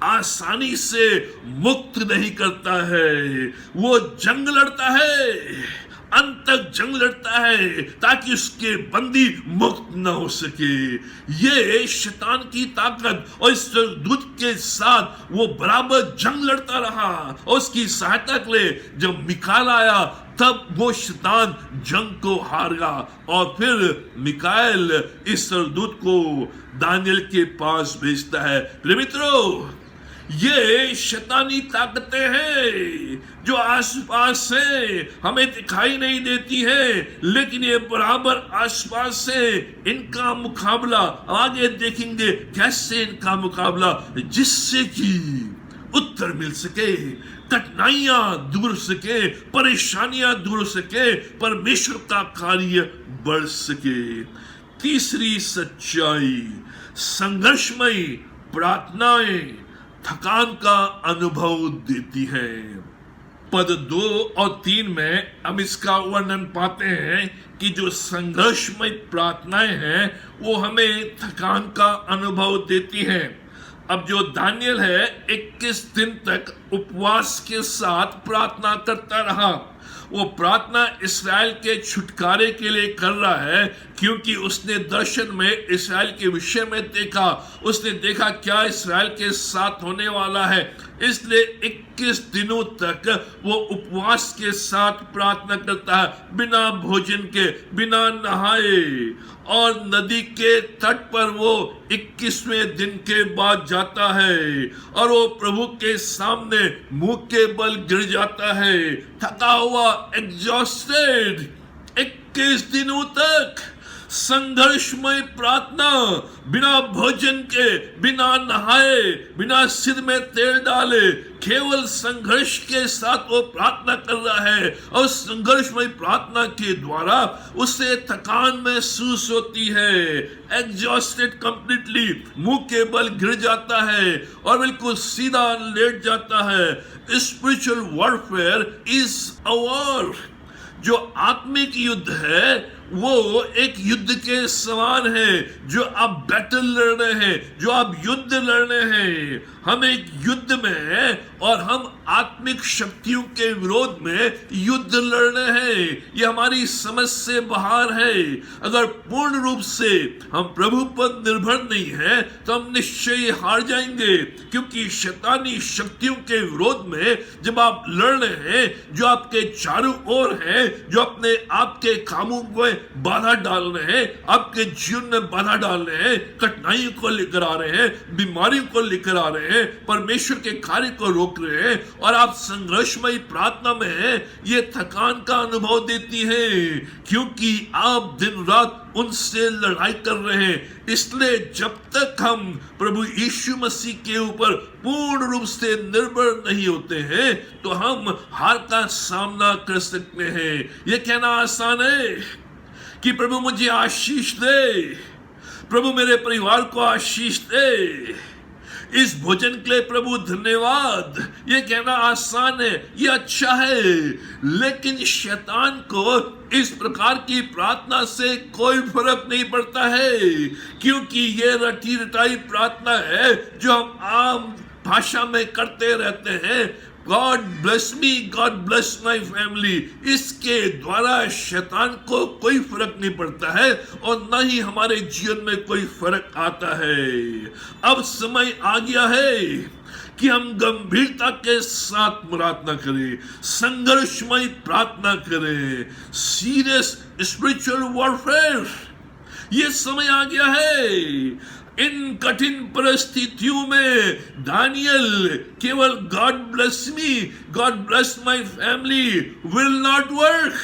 आसानी से मुक्त नहीं करता है, वो जंग लड़ता है, अंत तक जंग लड़ता है ताकि उसके बंदी मुक्त न हो सके। ये शैतान की ताकत, और इस दूत के साथ वो बराबर जंग लड़ता रहा। और उसकी सहायता के लिए जब मिकाएल आया तब वो शैतान जंग को हार गया। और फिर मिकाएल इस दूत को दानियल के पास भेजता है। प्रिय मित्रों, ये शैतानी ताकतें हैं जो आसपास से हमें दिखाई नहीं देती है, लेकिन ये बराबर आसपास से इनका मुकाबला आगे देखेंगे कैसे इनका मुकाबला, जिससे कि उत्तर मिल सके, कठिनाइयां दूर सके, परेशानियां दूर सके, परमेश्वर का कार्य बढ़ सके। तीसरी सच्चाई, संघर्षमयी प्रार्थनाएं थकान का अनुभव देती है। पद 2 और 3 में हम इसका वर्णन पाते हैं कि जो संघर्षमय प्रार्थनाएं हैं वो हमें थकान का अनुभव देती हैं। अब जो दानियल है 21 दिन तक उपवास के साथ प्रार्थना करता रहा। वो प्रार्थना इस्राएल के छुटकारे के लिए कर रहा है, क्योंकि उसने दर्शन में इस्राएल के विषय में देखा, उसने देखा क्या इस्राएल के साथ होने वाला है। इसलिए 21 दिनों तक वो उपवास के साथ प्रार्थना करता है, बिना भोजन के, बिना नहाए। और नदी के तट पर वो 21वें दिन के बाद जाता है और वो प्रभु के सामने मुंह के बल गिर जाता है, थका हुआ, एग्जॉस्टेड। 21 दिनों तक संघर्षमय प्रार्थना, बिना भोजन के, बिना नहाए, बिना सिर में तेल डाले, केवल संघर्ष के साथ वो प्रार्थना कर रहा है। और संघर्षमय प्रार्थना के द्वारा उसे थकान महसूस होती है, एग्जॉस्टेड कंप्लीटली, मुंह के बल गिर जाता है और बिल्कुल सीधा लेट जाता है। Spiritual warfare is a war. जो आत्मिक युद्ध है वो एक युद्ध के समान है, जो आप बैटल लड़ रहे हैं, जो आप युद्ध लड़ रहे हैं। हम एक युद्ध में हैं और हम आत्मिक शक्तियों के विरोध में युद्ध लड़ रहे हैं। ये हमारी समझ से बाहर है। अगर पूर्ण रूप से हम प्रभु पर निर्भर नहीं है तो हम निश्चय हार जाएंगे, क्योंकि शैतानी शक्तियों के विरोध में जब आप लड़ रहे हैं, जो आपके चारों ओर हैं, जो अपने आप के कामों में बाधा डाल रहे हैं, आपके जीवन में बाधा डाल रहे हैं, कठिनाइयों को लेकर आ रहे हैं, बीमारियों को लेकर आ रहे हैं, परमेश्वर के कार्य को रोक रहे हैं और आप संघर्षमयी प्रार्थना में हैं, ये थकान का अनुभव देती है क्योंकि आप दिन रात उनसे लड़ाई कर रहे हैं। इसलिए जब तक हम प्रभु यीशु मसीह के ऊपर पूर्ण रूप से निर्भर नहीं होते हैं तो हम हार का सामना कर सकते हैं। यह कहना आसान है कि प्रभु मुझे आशीष दे, प्रभु मेरे परिवार को आशीष दे, इस भोजन के लिए प्रभु धन्यवाद, ये कहना आसान है, ये अच्छा है, लेकिन शैतान को इस प्रकार की प्रार्थना से कोई फर्क नहीं पड़ता है क्योंकि ये रटी रटाई प्रार्थना है जो हम आम भाषा में करते रहते हैं। God bless me, God bless my family, इसके द्वारा शैतान को कोई फर्क नहीं पड़ता है और न ही हमारे जीवन में कोई फर्क आता है। अब समय आ गया है कि हम गंभीरता के साथ प्रार्थना करें, संघर्षमय प्रार्थना करें, सीरियस स्पिरिचुअल वॉरफेयर। ये समय आ गया है। इन कठिन परिस्थितियों में दानियल केवल God bless me, God bless my family will not work.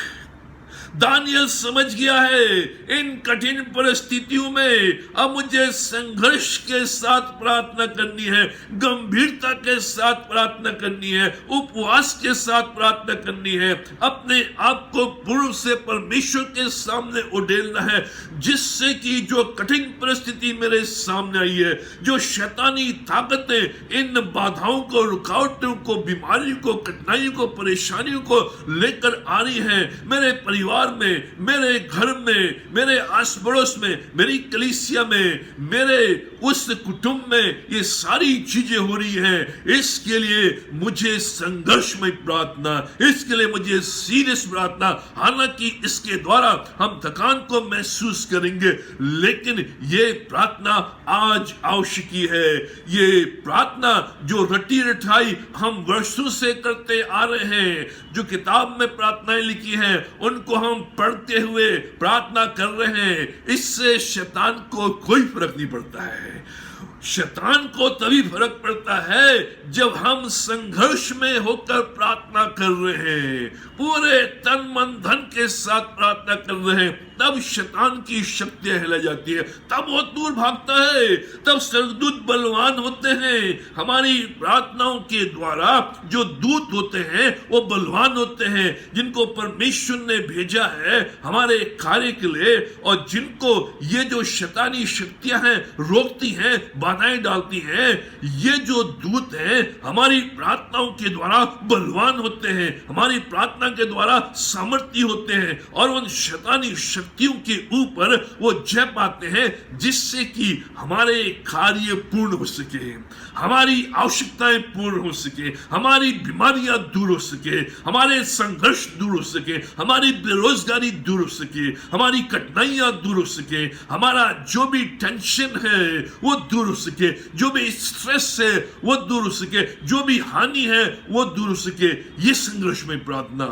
Daniel समझ गया है इन कठिन परिस्थितियों में अब मुझे संघर्ष के साथ प्रार्थना करनी है, गंभीरता के साथ प्रार्थना करनी है, उपवास के साथ प्रार्थना करनी है, अपने आप को पूर्ण से परमेश्वर के सामने उड़ेलना है, जिससे कि जो कठिन परिस्थिति मेरे सामने आई है, जो शैतानी ताकतें इन बाधाओं को, रुकावटों को, बीमारियों को, कठिनाइयों को, परेशानियों को लेकर आ रही है, मेरे परिवार में, मेरे घर में, मेरे आस पड़ोस में, मेरी कलीसिया में, मेरे उस कुटुंब में ये सारी चीजें हो रही हैं। इसके लिए मुझे संघर्ष में प्रार्थना, इसके लिए मुझे सीरियस प्रार्थना। हालांकि इसके द्वारा हम थकान को महसूस करेंगे, लेकिन ये प्रार्थना आज आवश्यक है। ये प्रार्थना जो रटी रटाई हम वर्षों से करते आ रहे हैं, जो किताब में प्रार्थनाएं लिखी हैं, उनको हम पढ़ते हुए प्रार्थना कर रहे हैं, इससे शैतान को कोई फर्क नहीं पड़ता है। शैतान को तभी फर्क पड़ता है जब हम संघर्ष में होकर प्रार्थना कर रहे हैं, पूरे तन मन धन के साथ प्रार्थना कर रहे हैं, तब शैतान की शक्तियां हिला जाती है, तब वो दूर भागता है, तब स्वर्गदूत बलवान होते हैं। हमारी प्रार्थनाओं के द्वारा जो दूत होते हैं वो बलवान होते हैं, जिनको परमेश्वर ने भेजा है हमारे कार्य के लिए, और जिनको ये जो शैतानी शक्तियां हैं रोकती हैं, बाधाएं डालती हैं, ये जो दूत हैं हमारी प्रार्थनाओं के द्वारा बलवान होते हैं, हमारी प्रार्थना के द्वारा सामर्थ्य होते हैं और उन शैतानी शक्तियों के ऊपर वो जय पाते हैं, जिससे कि हमारे कार्य पूर्ण हो सके, हमारी आवश्यकताएं पूर्ण हो सके, हमारी बीमारियां दूर हो सके, हमारे संघर्ष दूर हो सके, हमारी बेरोजगारी दूर हो सके, हमारी कठिनाइयां दूर हो सके, हमारा जो भी टेंशन है वो दूर हो सके, जो भी स्ट्रेस है वो दूर हो सके, जो भी हानि है वो दूर हो सके। ये संघर्ष में प्रार्थना,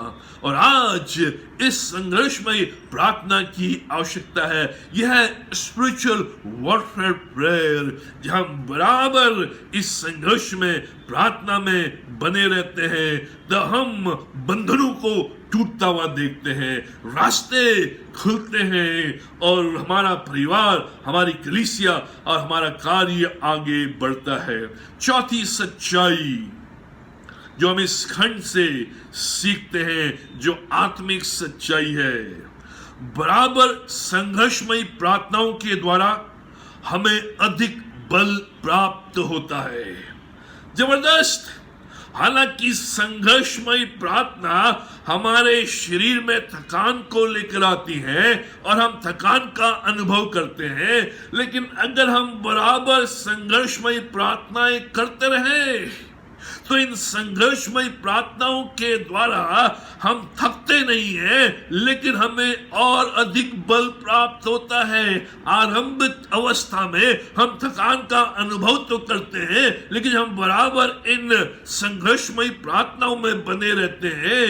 और आज इस संघर्ष में प्रार्थना की आवश्यकता है। यह स्पिरिचुअल वॉरफेयर प्रेयर, जहां बराबर इस संघर्ष में प्रार्थना में बने रहते हैं, तो हम बंधनों को टूटता हुआ देखते हैं, रास्ते खुलते हैं और हमारा परिवार, हमारी कलीसिया और हमारा कार्य आगे बढ़ता है। चौथी सच्चाई जो हम इस खंड से सीखते हैं, जो आत्मिक सच्चाई है, बराबर संघर्षमयी प्रार्थनाओं के द्वारा हमें अधिक बल प्राप्त होता है। जबरदस्त! हालांकि संघर्षमयी प्रार्थना हमारे शरीर में थकान को लेकर आती है और हम थकान का अनुभव करते हैं, लेकिन अगर हम बराबर संघर्षमयी प्रार्थनाएं करते रहें तो इन संघर्षमय प्रार्थनाओं के द्वारा हम थकते नहीं हैं, लेकिन हमें और अधिक बल प्राप्त होता है। आरंभिक अवस्था में हम थकान का अनुभव तो करते हैं, लेकिन हम बराबर इन संघर्षमय प्रार्थनाओं में बने रहते हैं।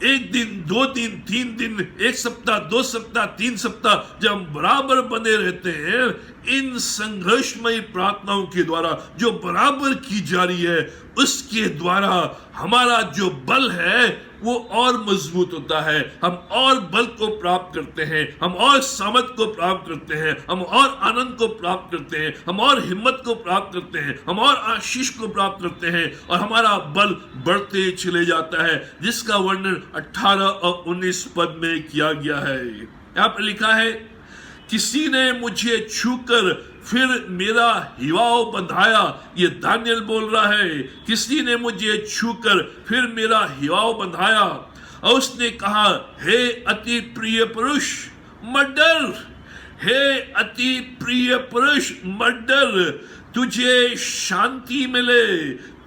एक दिन, 2 दिन, 3 दिन, 1 सप्ताह, 2 सप्ताह, 3 सप्ताह, जब हम बराबर बने रहते हैं इन संघर्षमय प्रार्थनाओं के द्वारा जो बराबर की जा रही है, उसके द्वारा हमारा जो बल है वो और मजबूत होता है। हम और बल को प्राप्त करते हैं, हम और सामर्थ को प्राप्त करते हैं, हम और आनंद को प्राप्त करते हैं, हम और हिम्मत को प्राप्त करते हैं, हम और आशीष को प्राप्त करते हैं, और हमारा बल बढ़ते चले जाता है, जिसका वर्णन 18 और 19 पद में किया गया है। यहाँ पर लिखा है, किसी ने मुझे छूकर फिर मेरा हिवाव बंधाया। ये दानियल बोल रहा है, किसी ने मुझे छूकर फिर मेरा हिवाव बंधाया और उसने कहा, हे अति प्रिय पुरुष मत डर, हे अति प्रिय पुरुष मत डर, तुझे शांति मिले,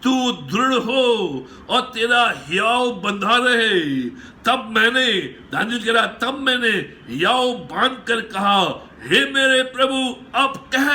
तू दृढ़ हो और तेरा हियाव बंधा रहे। तब मैंने, दानियल कह रहा, तब मैंने हियाव बांध कर कहा, हे मेरे प्रभु अब कह,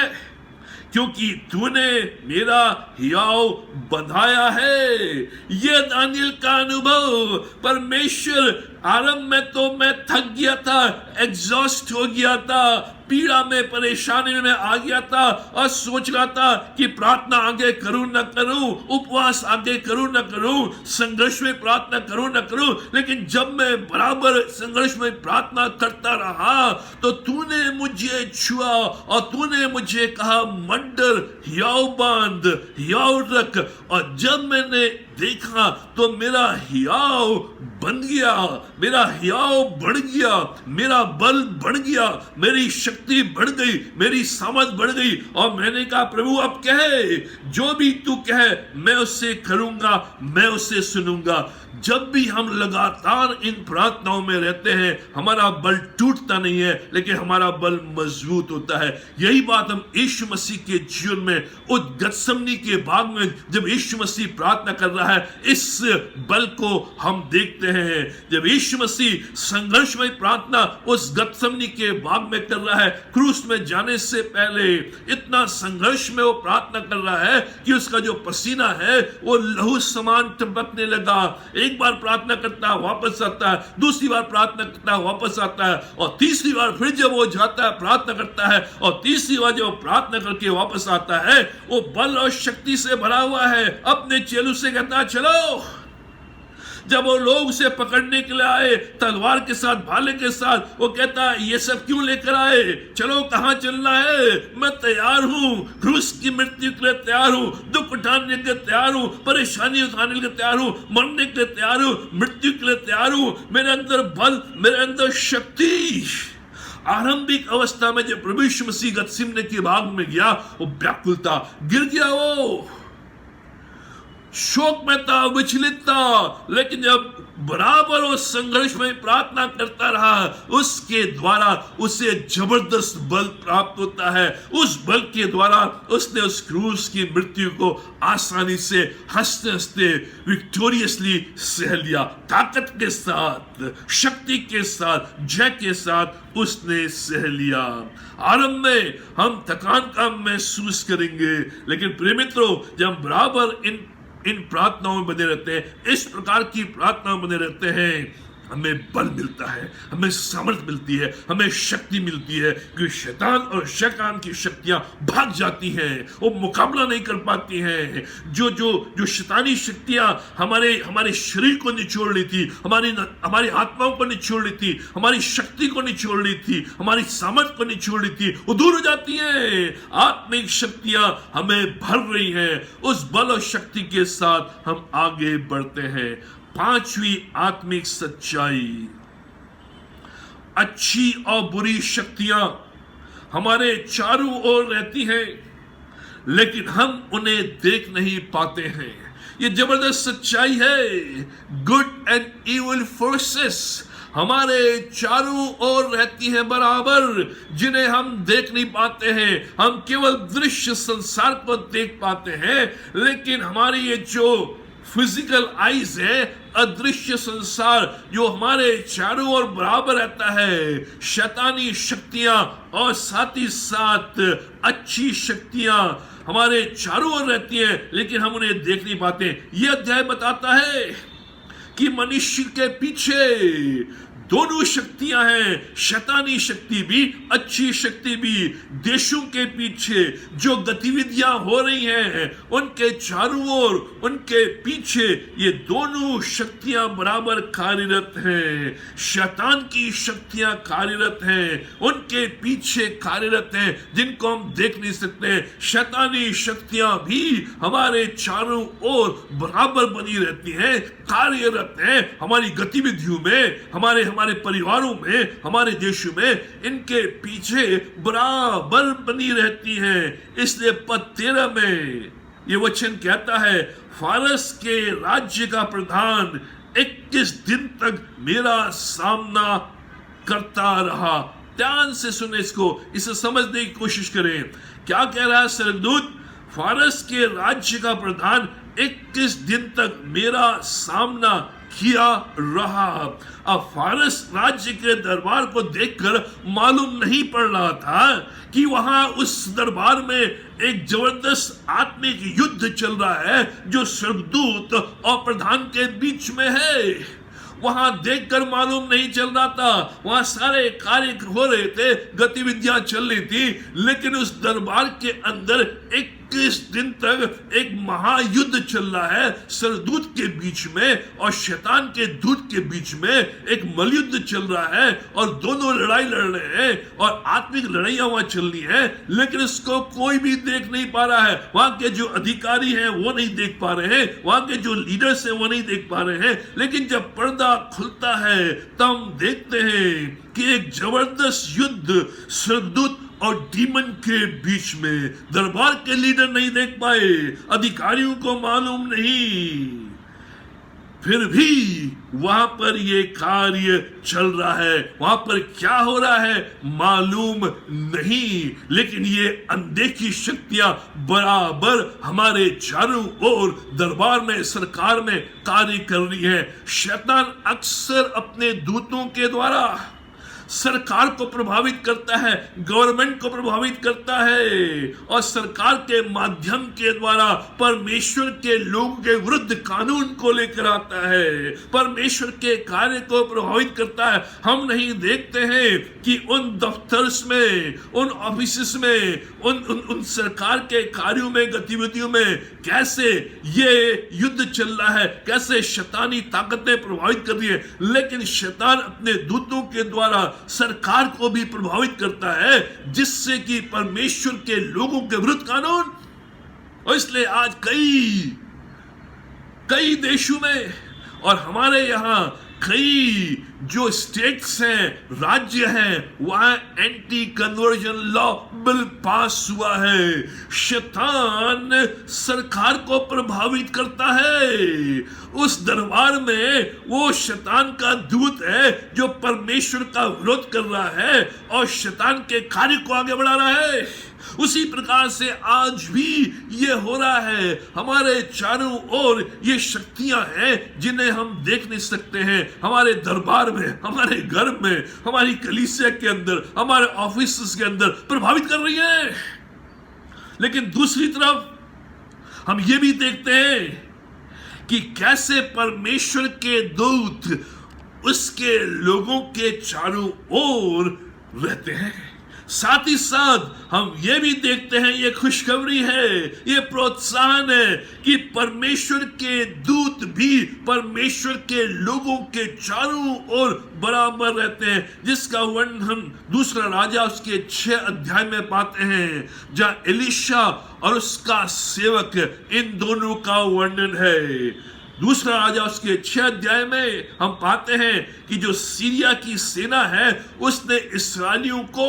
क्योंकि तूने मेरा हियाव बंधाया है। यह दानियल का अनुभव, परमेश्वर, आरंभ में तो मैं थक गया था, एग्जॉस्ट हो गया था, पीड़ा में, परेशानी में आ गया था और सोच रहा था कि प्रार्थना आगे करूं न करूं, उपवास आगे करूं न करूं, संघर्ष में प्रार्थना करूं न करूं। लेकिन जब मैं बराबर संघर्ष में प्रार्थना करता रहा तो तूने मुझे छुआ और तूने मुझे कहा, मत डर, हियाव बांध, हियाव रख। और जब मैंने देखा तो मेरा हियाव बन गया, मेरा हियाव बढ़ गया, मेरा बल बढ़ गया, मेरी शक्ति बढ़ गई, मेरी सामर्थ बढ़ गई। और मैंने कहा, प्रभु अब कहे, जो भी तू कहे मैं उससे करूंगा, मैं उससे सुनूंगा। जब भी हम लगातार इन प्रार्थनाओं में रहते हैं, हमारा बल टूटता नहीं है, लेकिन हमारा बल मजबूत होता है। यही बात हम यीशु मसीह के जीवन में, उस गतसमनी के बाग में जब यीशु मसीह प्रार्थना कर रहा है, इस बल को हम देखते हैं। जब यीशु मसीह संघर्षमय प्रार्थना उस गतसमनी के बाग में कर रहा है, क्रूस में जाने से पहले इतना संघर्ष में वो प्रार्थना कर रहा है कि उसका जो पसीना है वो लहू समान टपकने लगा। एक बार प्रार्थना करता है, वापस आता है, दूसरी बार प्रार्थना करता है, वापस आता है, और तीसरी बार फिर जब वो जाता है, प्रार्थना करता है, और तीसरी बार जब प्रार्थना करके वापस आता है, वो बल और शक्ति से भरा हुआ है। अपने चेलों से कहता है, चलो। जब वो लोग उसे पकड़ने के लिए आए तलवार के साथ, भाले के साथ, वो कहता है, ये सब क्यों लेकर आए, चलो कहां चलना है, मैं तैयार हूं, क्रूस की मृत्यु के लिए तैयार हूं, दुख उठाने के लिए तैयार हूं, परेशानी उठाने के लिए तैयार हूं, मरने के लिए तैयार हूं, मृत्यु के लिए तैयार हूं। मेरे अंदर बल, मेरे अंदर शक्ति। आरंभिक अवस्था में जब प्रभु यीशु मसीह गतसिमने के बाग में गया, वो व्याकुलता, गिर गया, वो शोक में था, विचलित था, लेकिन जब बराबर वो संघर्ष में प्रार्थना करता रहा, उसके द्वारा उसे जबरदस्त बल प्राप्त होता है। उस बल के द्वारा उसने उस क्रूस की मृत्यु को आसानी से, हंसते हंसते, विक्टोरियसली सह लिया। ताकत के साथ, शक्ति के साथ, जय के साथ उसने सह लिया। आरंभ में हम थकान का महसूस करेंगे, लेकिन प्रिय मित्रों, जब बराबर इन प्रार्थनाओं में बने रहते हैं, इस प्रकार की प्रार्थनाओं में बने रहते हैं, हमें बल मिलता है, हमें सामर्थ मिलती है, हमें शक्ति मिलती है, क्योंकि शैतान और शैतान की शक्तियां भाग जाती हैं, वो मुकाबला नहीं कर पाती हैं। जो शैतानी शक्तियां हमारे शरीर को निचोड़ ली थी, हमारी आत्माओं को निचोड़ ली थी, हमारी शक्ति को निचोड़ ली थी, हमारी सामर्थ को निचोड़ ली थी, वो दूर हो जाती हैं। आत्मिक शक्तियां हमें भर रही हैं, उस बल और शक्ति के साथ हम आगे बढ़ते हैं। पांचवी आत्मिक सच्चाई, अच्छी और बुरी शक्तियां हमारे चारों ओर रहती हैं, लेकिन हम उन्हें देख नहीं पाते हैं। ये जबरदस्त सच्चाई है। गुड एंड इविल फोर्सेस हमारे चारों ओर रहती हैं बराबर, जिन्हें हम देख नहीं पाते हैं। हम केवल दृश्य संसार को देख पाते हैं, लेकिन हमारी ये जो फिजिकल आईज है, अदृश्य संसार जो हमारे चारों ओर बराबर रहता है, शैतानी शक्तियां और साथ ही साथ अच्छी शक्तियां हमारे चारों ओर रहती हैं, लेकिन हम उन्हें देख नहीं पाते। यह अध्याय बताता है कि मनुष्य के पीछे दोनों शक्तियां हैं, शैतानी शक्ति भी, अच्छी शक्ति भी। देशों के पीछे जो गतिविधियां हो रही हैं, उनके चारों ओर, उनके पीछे ये दोनों शक्तियां बराबर कार्यरत हैं। शैतान की शक्तियां कार्यरत हैं, उनके पीछे कार्यरत हैं, जिनको हम देख नहीं सकते। शैतानी शक्तियां भी हमारे चारों ओर बराबर बनी रहती हैं, कार्यरत हैं हमारी गतिविधियों में, हमारे परिवारों में, हमारे देशों में, इनके पीछे बराबर बनी रहती हैं। इसलिए पद 13 में ये वचन कहता है, फारस के राज्य का प्रधान 21 दिन तक मेरा सामना करता रहा। ध्यान से सुने इसको, इसे समझने की कोशिश करें। क्या कह रहा है स्वर्गदूत? फारस के राज्य का प्रधान 21 दिन तक मेरा सामना किया रहा। अब फारस राज्य के दरबार को देखकर मालूम नहीं पड़ रहा था कि वहां उस दरबार में एक जबरदस्त आत्मिक युद्ध चल रहा है जो स्वर्गदूत और प्रधान के बीच में है। वहां देखकर मालूम नहीं चल रहा था, वहां सारे कार्य हो रहे थे, गतिविधियां चल रही थी, लेकिन उस दरबार के अंदर 21 दिन तक एक महायुद्ध चल रहा है स्वर्गदूत के बीच में और शैतान के दूत के बीच में। एक मलयुद्ध चल रहा है और दोनों लड़ाई लड़ रहे हैं और आत्मिक लड़ाइयां वहां चल रही हैं, लेकिन इसको कोई भी देख नहीं पा रहा है। वहां के जो अधिकारी हैं वो नहीं देख पा रहे हैं, वहां के जो लीडर्स हैं वो नहीं देख पा रहे हैं। लेकिन जब पर्दा खुलता है तब हम देखते हैं कि एक जबरदस्त युद्ध स्वर्गदूत और डीमन के बीच में। दरबार के लीडर नहीं देख पाए, अधिकारियों को मालूम नहीं, फिर भी वहां पर ये कार्य चल रहा है। वहां पर क्या हो रहा है मालूम नहीं, लेकिन ये अनदेखी शक्तियां बराबर हमारे चारों ओर दरबार में, सरकार में कार्य कर रही है। शैतान अक्सर अपने दूतों के द्वारा सरकार को प्रभावित करता है, गवर्नमेंट को प्रभावित करता है और सरकार के माध्यम के द्वारा परमेश्वर के लोगों के विरुद्ध कानून को लेकर आता है, परमेश्वर के कार्य को प्रभावित करता है। हम नहीं देखते हैं कि उन दफ्तर्स में, उन ऑफिस में, उन सरकार के कार्यों में, गतिविधियों में कैसे ये युद्ध चल रहा है, कैसे शैतानी ताकतें प्रभावित कर रही है। लेकिन शैतान अपने दूतों के द्वारा सरकार को भी प्रभावित करता है, जिससे कि परमेश्वर के लोगों के विरुद्ध कानून। और इसलिए आज कई देशों में और हमारे यहां कई जो स्टेट्स हैं, राज्य हैं, वहां anti conversion law bill pass हुआ है। शैतान सरकार को प्रभावित करता है। उस दरबार में वो शैतान का दूत है जो परमेश्वर का विरोध कर रहा है और शैतान के कार्य को आगे बढ़ा रहा है। उसी प्रकार से आज भी ये हो रहा है। हमारे चारों ओर ये शक्तियां हैं जिन्हें हम देख नहीं सकते हैं। हमारे दरबार में, हमारे घर में, हमारी कलीसिया के अंदर, हमारे ऑफिस के अंदर प्रभावित कर रही है। लेकिन दूसरी तरफ हम ये भी देखते हैं कि कैसे परमेश्वर के दूत उसके लोगों के चारों ओर रहते हैं। साथ ही साथ हम ये भी देखते हैं, ये खुशखबरी है, ये प्रोत्साहन है कि परमेश्वर के दूत भी परमेश्वर के लोगों के चारों ओर बराबर रहते हैं, जिसका वर्णन हम दूसरा राजा उसके 6 अध्याय में पाते हैं, जहां एलीशा और उसका सेवक, इन दोनों का वर्णन है। दूसरा राजा उसके 6 अध्याय में हम पाते हैं कि जो सीरिया की सेना है उसने इस्राएलियों को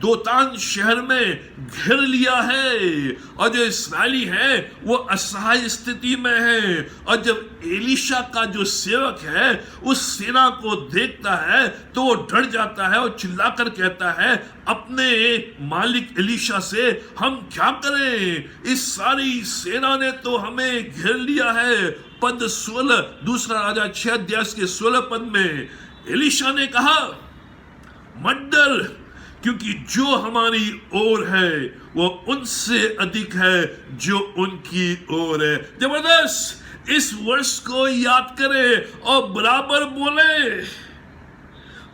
दोतान शहर में घेर लिया है और जो इस्राएली है वो असहाय स्थिति में है। और जब एलीशा का जो सेवक है उस सेना को देखता है तो वो डर जाता है और चिल्लाकर कहता है अपने मालिक एलीशा से, हम क्या करें, इस सारी सेना ने तो हमें घेर लिया है। पद 16 दूसरा राजा 6 अध्याय के 16 पद में एलीशा ने कहा मत डर, क्योंकि जो हमारी ओर है वो उनसे अधिक है जो उनकी ओर है। जबरदस्त, इस वर्ष को याद करें और बराबर बोले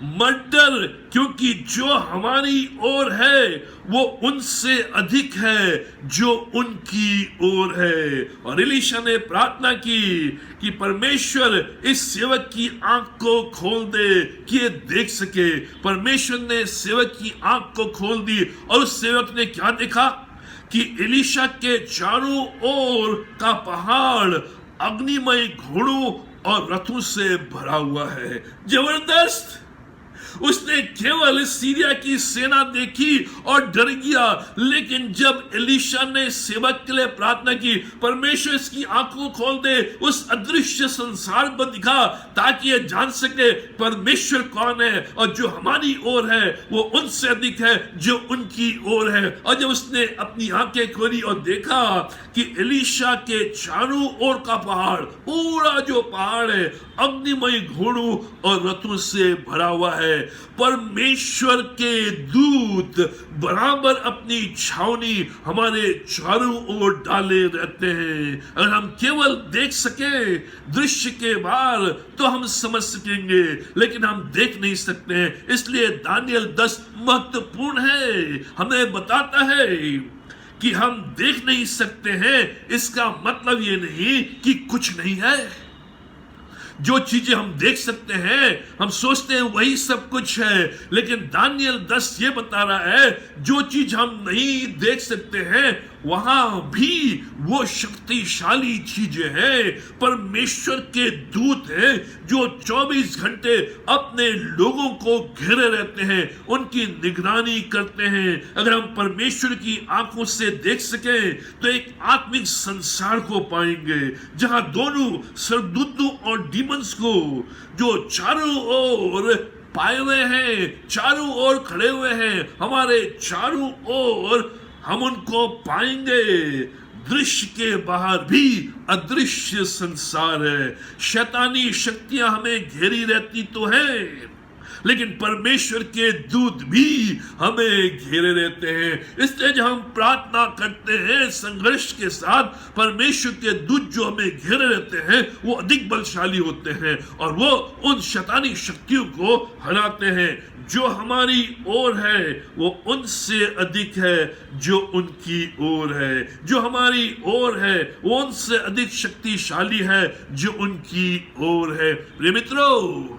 मत डर, क्योंकि जो हमारी ओर है वो उनसे अधिक है जो उनकी ओर है। और एलीशा ने प्रार्थना की कि परमेश्वर इस सेवक की आंख को खोल दे कि ये देख सके। परमेश्वर ने सेवक की आंख को खोल दी और उस सेवक ने क्या देखा कि एलीशा के चारों ओर का पहाड़ अग्निमय घोड़ों और रथों से भरा हुआ है। जबरदस्त, उसने केवल सीरिया की सेना देखी और डर गया, लेकिन जब एलीशा ने सेवक के लिए प्रार्थना की परमेश्वर इसकी आंखों खोल दे, उस अदृश्य संसार को दिखा ताकि ये जान सके परमेश्वर कौन है और जो हमारी ओर है वो उनसे अधिक है जो उनकी ओर है। और जब उसने अपनी आंखें खोली और देखा कि एलीशा के चारों ओर का पहाड़, पूरा जो पहाड़ है अग्निमय घोड़ों और रथों से भरा हुआ है। परमेश्वर के दूत बराबर अपनी छावनी हमारे चारों ओर डाले रहते हैं। अगर हम केवल देख सके दृश्य के बाहर तो हम समझ सकेंगे, लेकिन हम देख नहीं सकते हैं। इसलिए दानियल 10 महत्वपूर्ण है, हमें बताता है कि हम देख नहीं सकते हैं, इसका मतलब ये नहीं कि कुछ नहीं है। जो चीजें हम देख सकते हैं हम सोचते हैं वही सब कुछ है, लेकिन दानियल 10 ये बता रहा है जो चीज हम नहीं देख सकते हैं वहां भी वो शक्तिशाली चीजें हैं। परमेश्वर के दूत हैं जो 24 घंटे अपने लोगों को घेरे रहते हैं, उनकी निगरानी करते हैं। अगर हम परमेश्वर की आंखों से देख सकें तो एक आत्मिक संसार को पाएंगे जहां दोनों स्वर्गदूतों और डीमंस को जो चारों ओर पाए हुए हैं, चारों ओर खड़े हुए हैं, हमारे चारों ओर हम उनको पाएंगे। दृश्य के बाहर भी अदृश्य संसार है। शैतानी शक्तियां हमें घेरी रहती तो है, लेकिन परमेश्वर के दूत भी हमें घेरे रहते हैं। इसलिए जब हम प्रार्थना करते हैं संघर्ष के साथ, परमेश्वर के दूत जो हमें घेरे रहते हैं वो अधिक बलशाली होते हैं और वो उन शैतानी शक्तियों को हराते हैं। जो हमारी ओर है वो उनसे अधिक है जो उनकी ओर है। जो हमारी ओर है वो उनसे अधिक शक्तिशाली है जो उनकी ओर है। प्रिय मित्रों,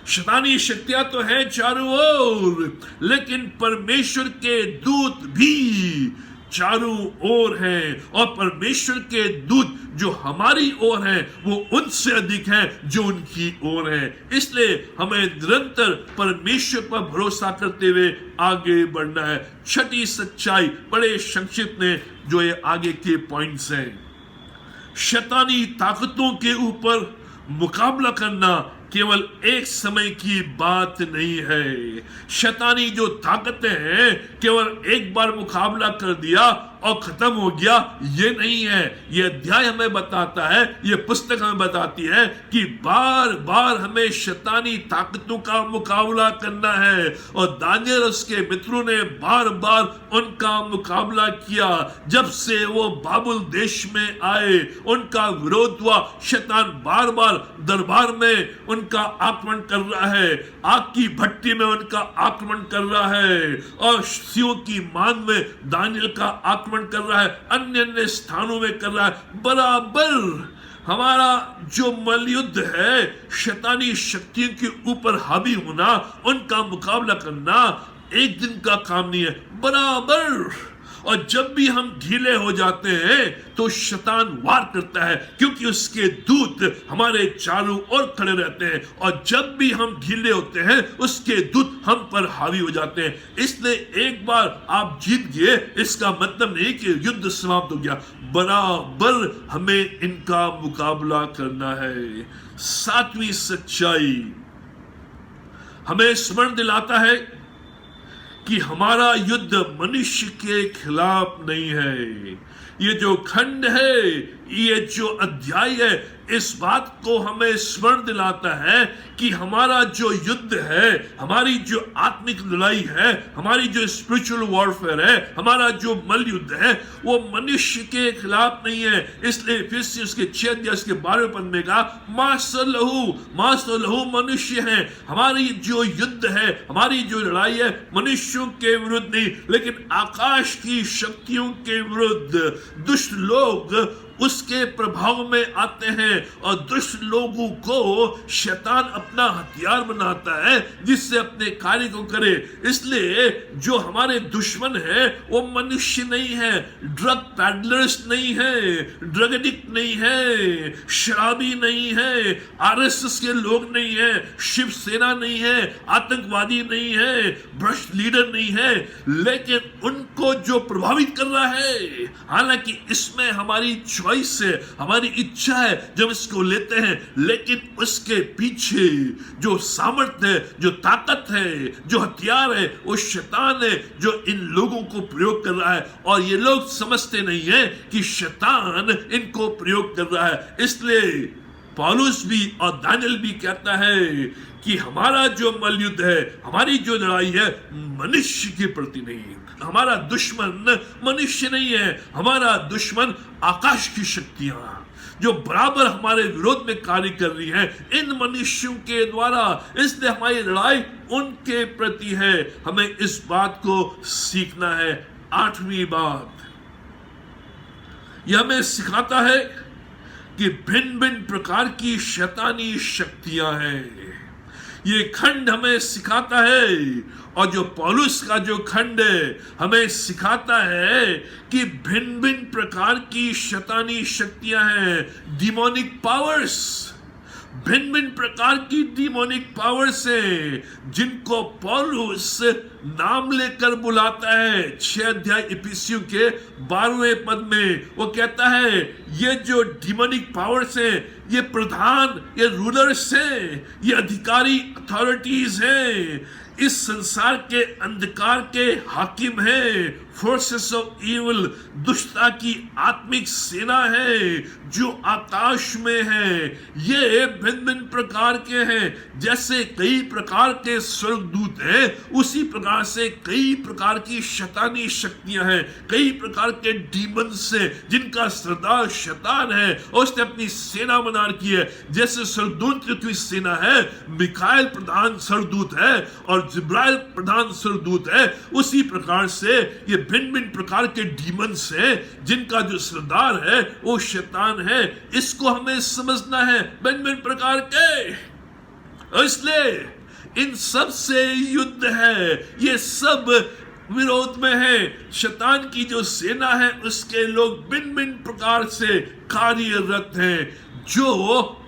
शैतानी शक्तियां तो हैं चारों ओर, लेकिन परमेश्वर के दूत भी चारों ओर हैं और परमेश्वर के दूत जो हमारी ओर हैं वो उनसे अधिक हैं जो उनकी ओर है। इसलिए हमें निरंतर परमेश्वर पर भरोसा करते हुए आगे बढ़ना है। छठी सच्चाई बड़े संक्षिप्त में जो ये आगे के पॉइंट्स हैं। शैतानी ताकतों के ऊपर मुकाबला करना केवल एक समय की बात नहीं है। शैतानी जो ताकतें हैं केवल एक बार मुकाबला कर दिया और खत्म हो गया, ये नहीं है। ये अध्याय हमें बताता है, ये पुस्तक हमें बताती है कि बार बार हमें शैतानी ताकतों का मुकाबला करना है। और दानियल और उसके मित्रों ने बार बार उनका मुकाबला किया। जब से वो बाबुल देश में आए उनका विरोध हुआ। शैतान बार बार दरबार में उनका आक्रमण कर रहा है, आग की भट्टी में उनका आक्रमण कर रहा है और सियों की मान में दानियल का आक्रमण कर रहा है, अन्य अन्य स्थानों में कर रहा है। बराबर हमारा जो मलयुद्ध है, शैतानी शक्तियों के ऊपर हावी होना, उनका मुकाबला करना एक दिन का काम नहीं है। बराबर और जब भी हम ढीले हो जाते हैं तो शैतान वार करता है, क्योंकि उसके दूत हमारे चारों ओर खड़े रहते हैं, और जब भी हम ढीले होते हैं उसके दूत हम पर हावी हो जाते हैं। इसलिए एक बार आप जीत गए इसका मतलब नहीं कि युद्ध समाप्त हो गया, बराबर हमें इनका मुकाबला करना है। सातवीं सच्चाई हमें स्मरण दिलाता है कि हमारा युद्ध मनुष्य के खिलाफ नहीं है। ये जो खंड है, ये जो अध्याय है, इस बात को हमें स्मरण दिलाता है कि हमारा जो युद्ध है, हमारी जो आत्मिक लड़ाई है, हमारी जो स्पिरिचुअल वॉरफेयर है, हमारा जो मल युद्ध है, वो मनुष्य के खिलाफ नहीं है। इसलिए फिर से उसके 6 के 12 पद में कहा, मांस और लहू मनुष्य है। हमारी जो युद्ध है, हमारी जो लड़ाई है, मनुष्यों के विरुद्ध नहीं, लेकिन आकाश की शक्तियों के विरुद्ध। दुष्ट लोग उसके प्रभाव में आते हैं और दुष्ट लोगों को शैतान अपना हथियार बनाता है जिससे अपने कार्य को करे। इसलिए जो हमारे दुश्मन है वो मनुष्य नहीं है, ड्रग पैडलर्स नहीं है, ड्रग एडिक्ट नहीं है, शराबी नहीं है, आरएसएस के लोग नहीं है, शिवसेना नहीं है, आतंकवादी नहीं है, भ्रष्ट लीडर नहीं है, लेकिन उनको जो प्रभावित कर रहा है, हालांकि इसमें हमारी से हमारी इच्छा है जब इसको लेते हैं, लेकिन उसके पीछे जो सामर्थ्य है, जो ताकत है, जो हथियार है, वो शैतान है जो इन लोगों को प्रयोग कर रहा है। और ये लोग समझते नहीं है कि शैतान इनको प्रयोग कर रहा है। इसलिए पौलुस भी और दानियल भी कहता है कि हमारा जो मलयुद्ध है, हमारी जो लड़ाई है, मनुष्य के प्रति नहीं। हमारा दुश्मन मनुष्य नहीं है, हमारा दुश्मन आकाश की शक्तियां जो बराबर हमारे विरोध में कार्य कर रही हैं इन मनुष्यों के द्वारा। इसलिए हमारी लड़ाई उनके प्रति है। हमें इस बात को सीखना है। 8वीं बात, यह हमें सिखाता है कि भिन्न भिन्न प्रकार की शैतानी शक्तियां हैं। ये खंड हमें सिखाता है, और जो पौलुस का जो खंड है हमें सिखाता है कि भिन्न भिन्न प्रकार की शैतानी शक्तियां हैं, डिमोनिक पावर्स। भिन्न भिन्न प्रकार की डिमोनिक पावर्स हैं जिनको पौलुस नाम लेकर बुलाता है। 6 अध्याय इफिसियों के 12वें पद में वो कहता है ये जो डिमोनिक पावर्स हैं, ये प्रधान, ये रूलर्स हैं, ये अधिकारी, अथॉरिटीज हैं, इस संसार के अंधकार के हाकिम हैं, फोर्सेस ऑफ इविल, दुष्टता की आत्मिक सेना है जो आकाश में है। ये भिन्न भिन्न प्रकार के हैं। जैसे कई प्रकार के स्वर्गदूत हैं, उसी प्रकार से कई प्रकार की शैतानी शक्तियां हैं, कई प्रकार के डीमंस हैं जिनका सरदार शैतान है और उसने अपनी सेना बना रखी है। जैसे स्वर्गदूत की सेना है, मिकाएल प्रधान स्वर्गदूत है और जिब्राइल प्रधान स्वर्गदूत है, उसी प्रकार से ये भिन्न भिन्न प्रकार के डीमंस हैं जिनका जो सरदार है वो शैतान है। इसको हमें समझना है, भिन्न भिन्न प्रकार के। इसलिए इन सब से युद्ध है, ये सब विरोध में है। शैतान की जो सेना है उसके लोग भिन्न भिन्न प्रकार से कार्यरत हैं जो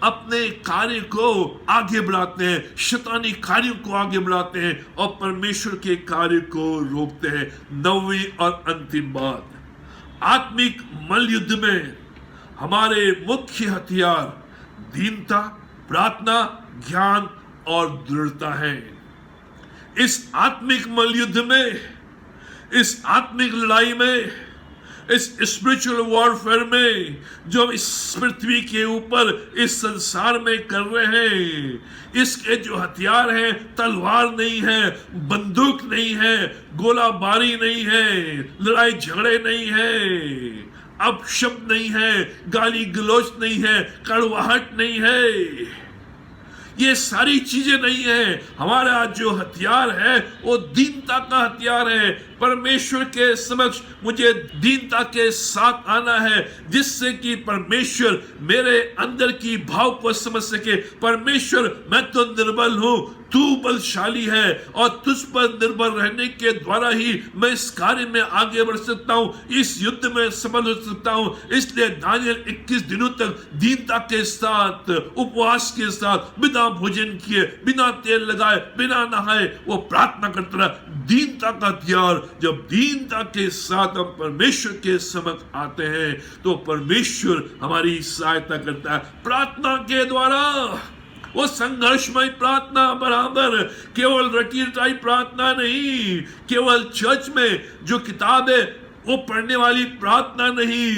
अपने कार्य को आगे बढ़ाते हैं, शैतानी कार्यों को आगे बढ़ाते हैं और परमेश्वर के कार्य को रोकते हैं। 9वीं और अंतिम बात, आत्मिक मलयुद्ध में हमारे मुख्य हथियार दीनता, प्रार्थना, ज्ञान और दृढ़ता है। इस आत्मिक मलयुद्ध में, इस आत्मिक लड़ाई में, इस स्पिरिचुअल वॉरफेयर में जो हम इस पृथ्वी के ऊपर इस संसार में कर रहे हैं, इसके जो हथियार हैं तलवार नहीं है, बंदूक नहीं है, गोलाबारी नहीं है, लड़ाई झगड़े नहीं है, अपशब्द नहीं है, गाली गलौज नहीं है, कड़वाहट नहीं है, ये सारी चीजें नहीं है। हमारा जो हथियार है वो दीनता का हथियार है, परमेश्वर के समक्ष मुझे दीनता के साथ आना है, जिससे कि परमेश्वर मेरे अंदर की भाव को समझ सके। परमेश्वर, मैं तो निर्बल हूं, तू बलशाली है, और तुझ पर निर्भर रहने के द्वारा ही मैं इस कार्य में आगे बढ़ सकता हूं, इस युद्ध में सफल हो सकता हूं। इसलिए दानियल 21 दिनों तक दीनता के साथ, उपवास के साथ, बिना भोजन किए, बिना तेल लगाए, बिना नहाए वो प्रार्थना करता रहा। दीनता का हथियार। जब दीनता के साथ हम परमेश्वर के समक्ष आते हैं तो परमेश्वर हमारी सहायता करता है प्रार्थना के द्वारा। वो संघर्षमय प्रार्थना बराबर केवल रटी रटाई प्रार्थना नहीं, केवल चर्च में जो किताबें वो पढ़ने वाली प्रार्थना नहीं,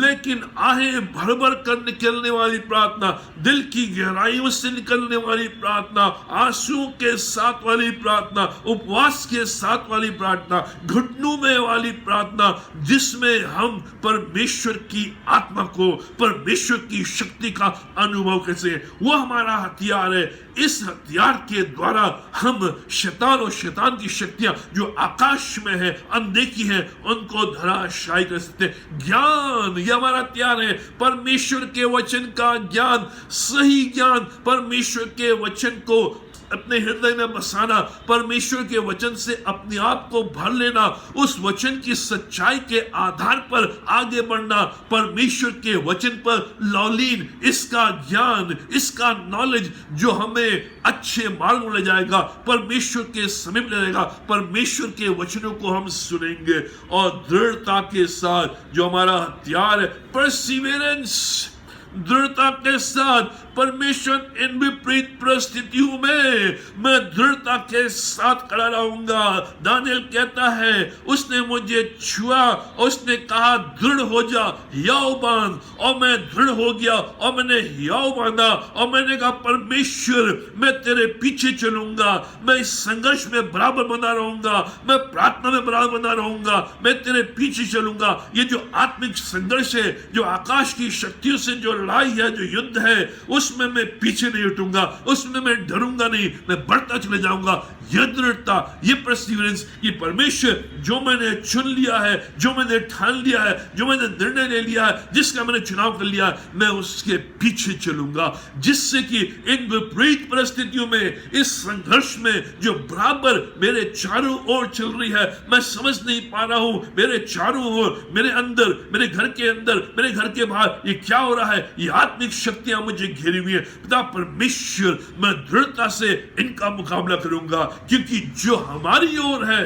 लेकिन आहें भर भर कर निकलने वाली प्रार्थना, दिल की गहराइयों से निकलने वाली प्रार्थना, आंसुओं के साथ वाली प्रार्थना, उपवास के साथ वाली प्रार्थना, घुटनों में वाली प्रार्थना, जिसमें हम परमेश्वर की आत्मा को, परमेश्वर की शक्ति का अनुभव कैसे, वो हमारा हथियार है। इस हथियार के द्वारा हम शैतान और शैतान की शक्तियां जो आकाश में है, अनदेखी है, उनको धराशायी कर सकते हैं। ज्ञान, ये हमारा हथियार है। परमेश्वर के वचन का ज्ञान, सही ज्ञान, परमेश्वर के वचन को अपने हृदय में बसाना, परमेश्वर के वचन से अपने आप को भर लेना, उस वचन की सच्चाई के आधार पर आगे बढ़ना, परमेश्वर के वचन पर लौलीन, इसका ज्ञान, इसका नॉलेज जो हमें अच्छे मार्ग में ले जाएगा, परमेश्वर के समीप ले जाएगा। परमेश्वर के वचनों को हम सुनेंगे और दृढ़ता के साथ जो हमारा हथियार है, परसिवेरेंस, दृढ़ता के साथ परमेश्वर इन विपरीत परिस्थितियों में मैं दृढ़ता के साथ खड़ा रहूंगा। दानियल कहता है उसने मुझे छुआ और उसने कहा दृढ़ हो जा, हियाव बांध, और मैं दृढ़ हो गया और मैंने हियाव बांधा और मैंने कहा परमेश्वर मैं तेरे पीछे चलूंगा, मैं इस संघर्ष में बराबर बना रहूंगा, मैं प्रार्थना में बराबर बना रहूंगा, मैं तेरे पीछे चलूंगा। ये जो आत्मिक संघर्ष है, जो आकाश की शक्तियों से जो लड़ाई है, जो युद्ध है, उसमें मैं पीछे नहीं हटूंगा, उसमें मैं डरूंगा नहीं, मैं बढ़ता चले जाऊंगा। यह दृढ़ता, ये परसिवरेंस, ये परमेश्वर जो मैंने चुन लिया है, जो मैंने ठान लिया है, जो मैंने निर्णय ले लिया है, जिसका मैंने चुनाव कर लिया है, मैं उसके पीछे चलूंगा, जिससे कि इन विपरीत परिस्थितियों में, इस संघर्ष में जो बराबर मेरे चारों ओर चल रही है, मैं समझ नहीं पा रहा हूं मेरे चारों ओर, मेरे अंदर, मेरे घर के अंदर, मेरे घर के बाहर ये क्या हो रहा है, ये आत्मिक शक्तियां मुझे घेरी हुई है। पिता परमेश्वर, मैं दृढ़ता से इनका मुकाबला करूंगा, क्योंकि जो हमारी ओर है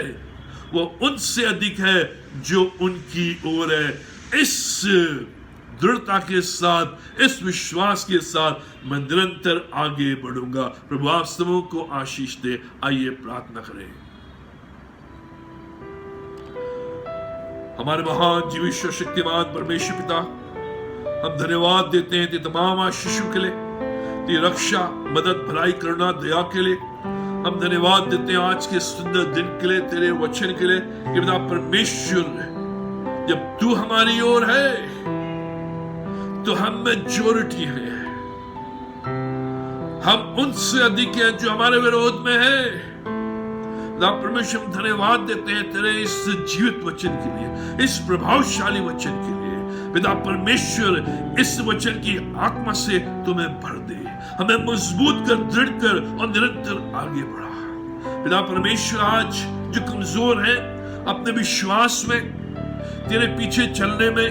वो उनसे अधिक है जो उनकी ओर है। इस दृढ़ता के साथ, इस विश्वास के साथ मैं निरंतर आगे बढ़ूंगा। प्रभु आप सबों को आशीष दे। आइए प्रार्थना करें। हमारे महान जीवित शक्तिमान परमेश्वर पिता, हम धन्यवाद देते हैं तेरे तमाम आशीषों के लिए, तेरी रक्षा, मदद, भलाई, करुणा, दया के लिए। हम धन्यवाद देते हैं आज के सुंदर दिन के लिए, तेरे वचन के लिए कि पिता परमेश्वर जब तू हमारी ओर है तो हम मेजॉरिटी है, हम उनसे अधिक हैं जो हमारे विरोध में है। परमेश्वर हम धन्यवाद देते हैं तेरे इस जीवित वचन के लिए, इस प्रभावशाली वचन के लिए। पिता परमेश्वर इस वचन की आत्मा से तुम्हें भर दे, हमें मजबूत कर, दृढ़ कर और निरंतर आगे बढ़ा। पिता परमेश्वर आज जो कमजोर है अपने विश्वास में, तेरे पीछे चलने में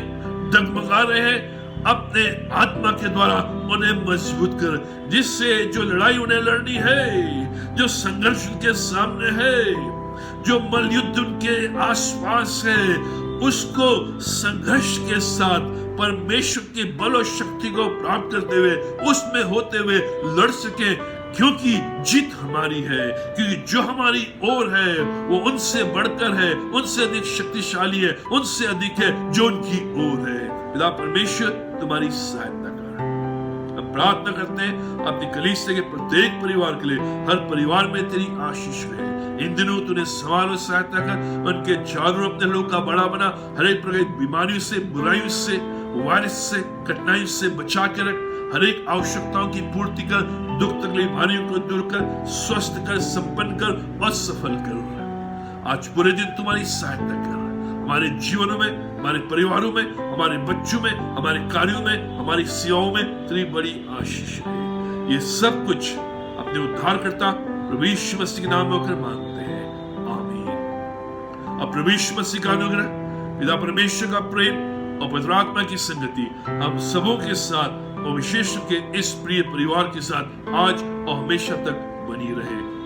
डगमगा रहे हैं, अपने आत्मा के द्वारा उन्हें मजबूत कर, जिससे जो लड़ाई उन्हें लड़नी है, जो संघर्ष उनके सामने है, जो मलयुद्ध उनके आसपास है, उसको संघर्ष के साथ परमेश्वर की बल और शक्ति को प्राप्त करते हुए, उसमें होते हुए लड़ सके, क्योंकि जीत हमारी है, क्योंकि जो हमारी ओर है वो उनसे बढ़कर है, उनसे अधिक शक्तिशाली है, उनसे अधिक है जो उनकी ओर है। पिता परमेश्वर तुम्हारी सहायता कर। हम प्रार्थना करते हैं अपनी कलीसिया के प्रत्येक परिवार के लिए, हर परिवार में तेरी आशीष रहे। इन दिनों तूने सवाल और सहायता कर, उनके चारों अपने लोग का बड़ा बना, हर एक प्रकार की बीमारियों से, बुराइयों से, वायरस से, कठिनाइयों से बचा के रख, हर एक आवश्यकताओं की पूर्ति कर, दुख तकलीफ भारियों को दूर कर, स्वस्थ कर, संपन्न कर और सफल कर। आज पूरे दिन तुम्हारी सहायता कर। हमारे जीवनों में, हमारे परिवारों में, हमारे बच्चों में, हमारे कार्यों में, हमारी सेवाओं में तेरी बड़ी आशीष है। ये सब कुछ अपने उद्धारकर्ता प्रभु यीशु मसीह के नाम में होकर मांगते हैं, आमीन। अब प्रभु यीशु मसीह का अनुग्रह, पिता परमेश्वर का प्रेम और पवित्र आत्मा की संगति हम सबों के साथ और विशेष के इस प्रिय परिवार के साथ आज और हमेशा तक बनी रहे।